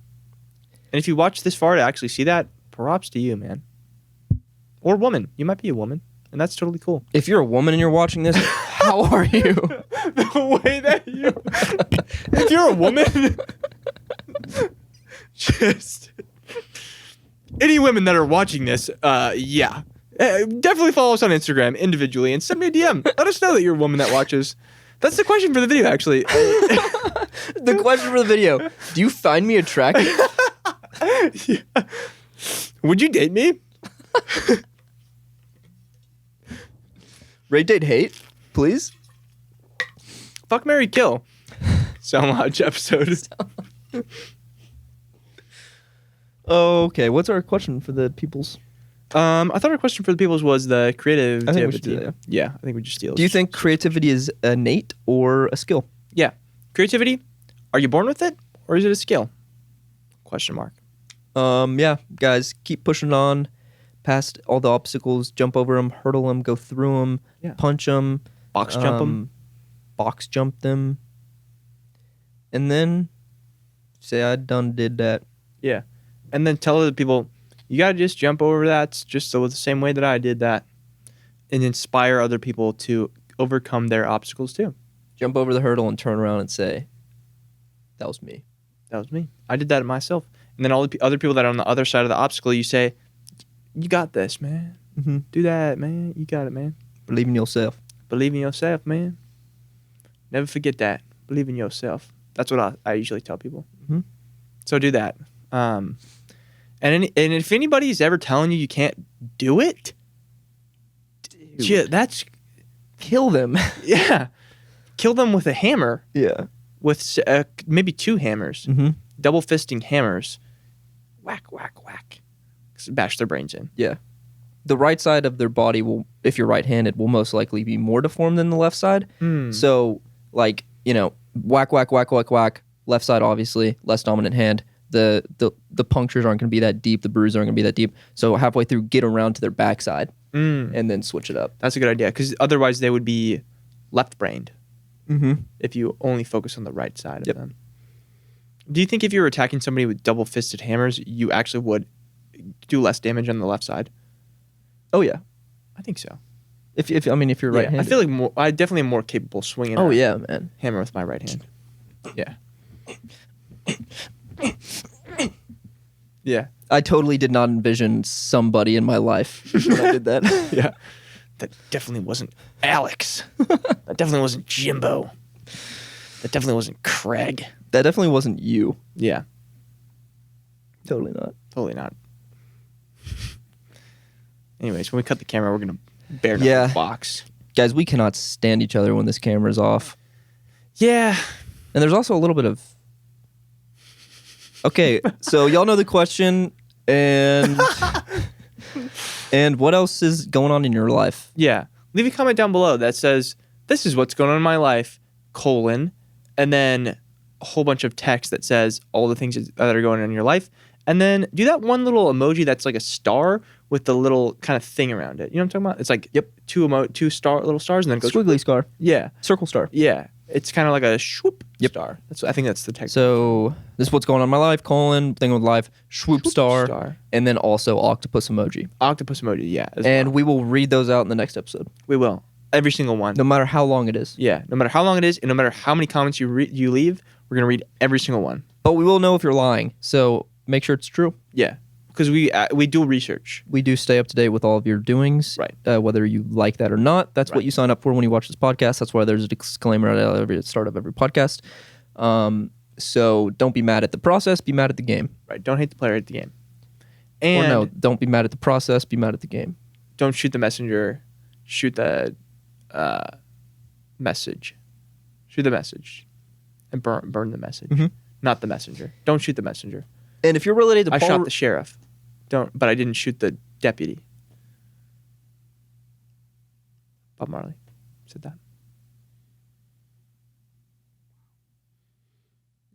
if you watch this far to actually see that, props to you, man. Or woman. You might be a woman, and that's totally cool. If you're a woman and you're watching this, how are you? The way that you, if you're a woman, just any women that are watching this, yeah, definitely follow us on Instagram individually and send me a DM. Let us know that you're a woman that watches. That's the question for the video, actually. The question for the video: do you find me attractive? Yeah. Would you date me? Rate, date, hate, please. Fuck, marry, kill. So much episode. Okay, what's our question for the peoples? I thought our question for the peoples was the creativity. I think we should do that, Yeah, I think we just steal. Do you think creativity is innate or a skill? Yeah, creativity. Are you born with it, or is it a skill? Question mark. Yeah, guys, keep pushing on past all the obstacles, jump over them, hurdle them, go through them, Yeah. punch them, Box jump them. box jump them, and then say I done did that. Yeah, and then tell other people you gotta just jump over that just the same way that I did that, and inspire other people to overcome their obstacles too. Jump over the hurdle and turn around and say, "That was me." That was me. I did that myself. And then all the other people that are on the other side of the obstacle, you say, "You got this, man. Mm-hmm. Do that, man. You got it, man. Believe in yourself. Believe in yourself, man. Never forget that. Believe in yourself." That's what I usually tell people. Mm-hmm. So do that. And if anybody's ever telling you can't do it, that's Kill them. yeah. Kill them with a hammer, Yeah. with maybe 2 hammers, Mm-hmm. double fisting hammers. Whack, whack, whack. Bash their brains in. Yeah. The right side of their body will, if you're right-handed, will most likely be more deformed than the left side. So, like, whack, whack, whack, whack, whack. Left side, obviously, less dominant hand. The punctures aren't going to be that deep. The bruises aren't going to be that deep. So halfway through, get around to their backside and then switch it up. That's a good idea, because otherwise they would be left-brained Mm-hmm. if you only focus on the right side of them. Do you think if you were attacking somebody with double-fisted hammers, you actually would do less damage on the left side? Oh, yeah. I think so. If you're right-handed. I feel like I definitely am more capable swinging Oh, a yeah, man. hammer with my right hand. Yeah. Yeah. I totally did not envision somebody in my life when I did that. Yeah. That definitely wasn't Alex. That definitely wasn't Jimbo. That definitely wasn't Craig. That definitely wasn't you. Yeah. Totally not. Totally not. Anyways, when we cut the camera, we're going to bare knuckle Yeah. box. Guys, we cannot stand each other when this camera's off. Yeah. And there's also a little bit of... Okay, so y'all know the question, and what else is going on in your life? Yeah. Leave a comment down below that says, "This is what's going on in my life, : and then a whole bunch of text that says all the things that are going on in your life. And then do that one little emoji that's like a star with the little kind of thing around it. You know what I'm talking about? It's like two little stars, and then it goes Squiggly star. Yeah. Circle star. Yeah. It's kind of like a swoop star. I think that's the text. So this is what's going on in my life, : thing with life, swoop star, and then also octopus emoji. Octopus emoji, yeah. And we will read those out in the next episode. We will. Every single one. No matter how long it is. Yeah. No matter how long it is, and no matter how many comments you leave, we're going to read every single one. But we will know if you're lying. So make sure it's true. Yeah. Because we do research. We do stay up to date with all of your doings, right? Whether you like that or not. That's what you sign up for when you watch this podcast. That's why there's a disclaimer at the start of every podcast. So don't be mad at the process. Be mad at the game. Right. Don't hate the player, hate the game. And or no, don't be mad at the process. Be mad at the game. Don't shoot the messenger. Shoot the message. Shoot the message, and burn the message. Mm-hmm. Not the messenger. Don't shoot the messenger. And if you're related to I shot the sheriff. But I didn't shoot the deputy. Bob Marley said that.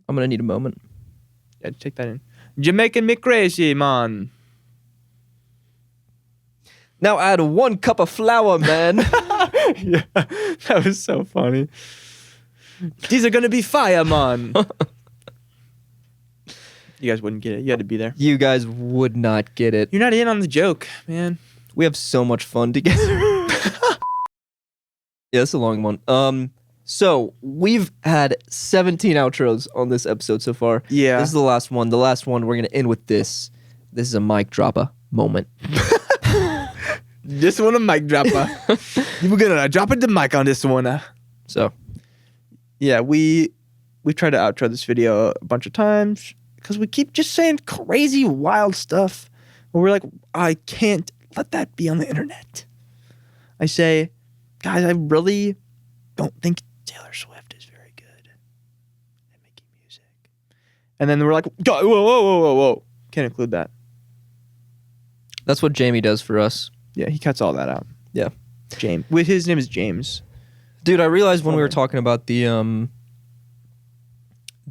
I'm going to need a moment. Yeah, take that in. You're making me crazy, man. Now add 1 cup of flour, man. Yeah, that was so funny. These are going to be fire, man. You guys wouldn't get it. You had to be there. You guys would not get it. You're not in on the joke, man. We have so much fun together. Yeah, it's a long one. So we've had 17 outros on this episode so far. Yeah. This is the last one. The last one, we're going to end with this. This is a mic dropper moment. This one a mic dropper. We're gonna drop the mic on this one. So, yeah, we tried to outro this video a bunch of times because we keep just saying crazy, wild stuff. But we're like, I can't let that be on the internet. I say, guys, I really don't think Taylor Swift is very good at making music. And then we're like, whoa. Can't include that. that's what Jamie does for us. Yeah, he cuts all that out. Yeah. James. His name is James. Dude, I realized when we were talking about the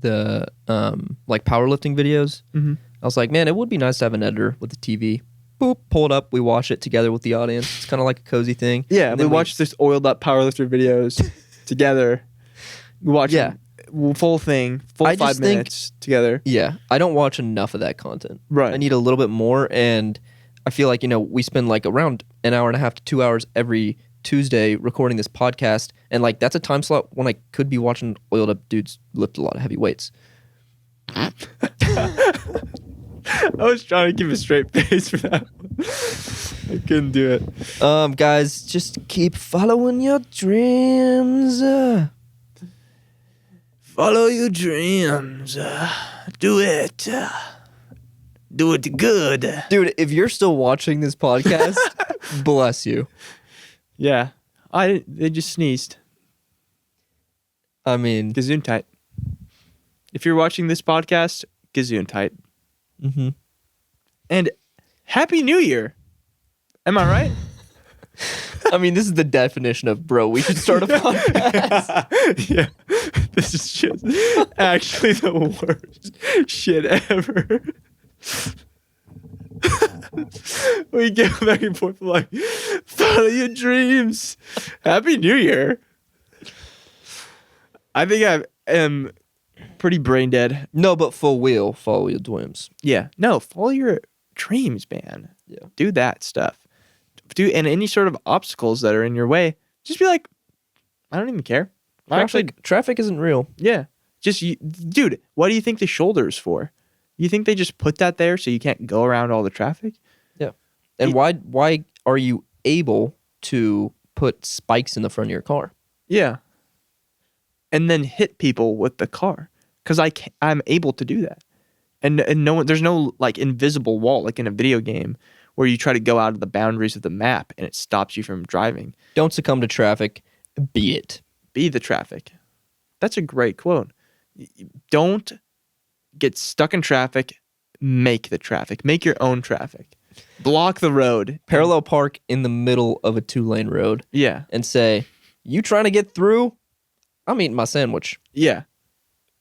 like powerlifting videos, Mm-hmm. I was like, man, it would be nice to have an editor with a TV. Boop, pull it up, we watch it together with the audience. It's kind of like a cozy thing. Yeah, And we then watched this oiled up powerlifter videos together. We watched full thing, full I 5 just think- minutes together. Yeah, I don't watch enough of that content. Right. I need a little bit more, and I feel like, we spend like around an hour and a half to 2 hours every Tuesday recording this podcast, and like that's a time slot when I could be watching oiled up dudes lift a lot of heavy weights. I was trying to keep a straight face for that one. I couldn't do it. Guys, just keep following your dreams. Follow your dreams. Do it. Do it good. Dude, if you're still watching this podcast, bless you. Yeah. They just sneezed. I mean, Gesundheit. If you're watching this podcast, Gesundheit. mhm. And Happy New Year. Am I right? I mean, this is the definition of bro. We should start a podcast. Yeah. This is just actually the worst shit ever. We go back and forth like, follow your dreams. Happy New Year. I think I am pretty brain dead. No, but for real, follow your dreams. Yeah. No, follow your dreams, man. Yeah. Do that stuff. And any sort of obstacles that are in your way, just be like, I don't even care. Traffic isn't real. Yeah. Dude, what do you think the shoulder is for? You think they just put that there so you can't go around all the traffic? Yeah. And why are you able to put spikes in the front of your car? Yeah. And then hit people with the car. Because I'm able to do that. And no one, there's no like invisible wall like in a video game where you try to go out of the boundaries of the map and it stops you from driving. Don't succumb to traffic. Be it. Be the traffic. That's a great quote. Don't get stuck in traffic. Make the traffic. Make your own traffic. Block the road. Parallel park in the middle of a 2-lane road Yeah. and say, you trying to get through? I'm eating my sandwich. Yeah.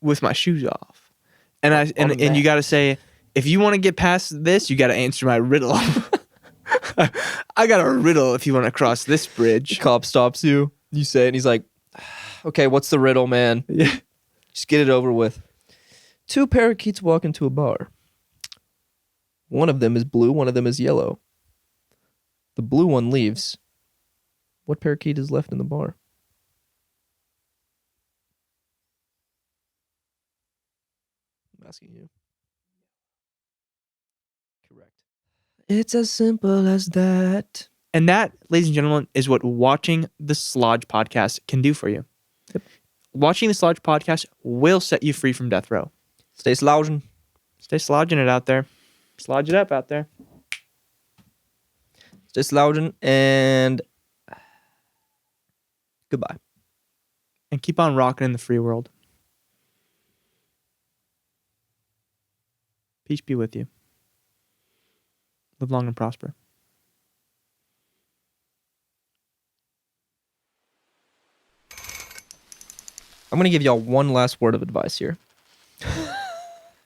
With my shoes off. And you got to say, if you want to get past this, you got to answer my riddle. I got a riddle if you want to cross this The bridge. cop stops you. You say it, and he's like, okay, what's the riddle, man? Yeah. Just get it over with. 2 parakeets walk into a bar. One of them is blue, one of them is yellow. The blue one leaves. What parakeet is left in the bar? I'm asking you. Correct. It's as simple as that. And that, ladies and gentlemen, is what watching the Slodge podcast can do for you. Yep. Watching the Slodge podcast will set you free from death row. Stay slouching. Stay slodging it out there. Slodge it up out there. Stay slouching, and goodbye. And keep on rocking in the free world. Peace be with you. Live long and prosper. I'm going to give y'all one last word of advice here.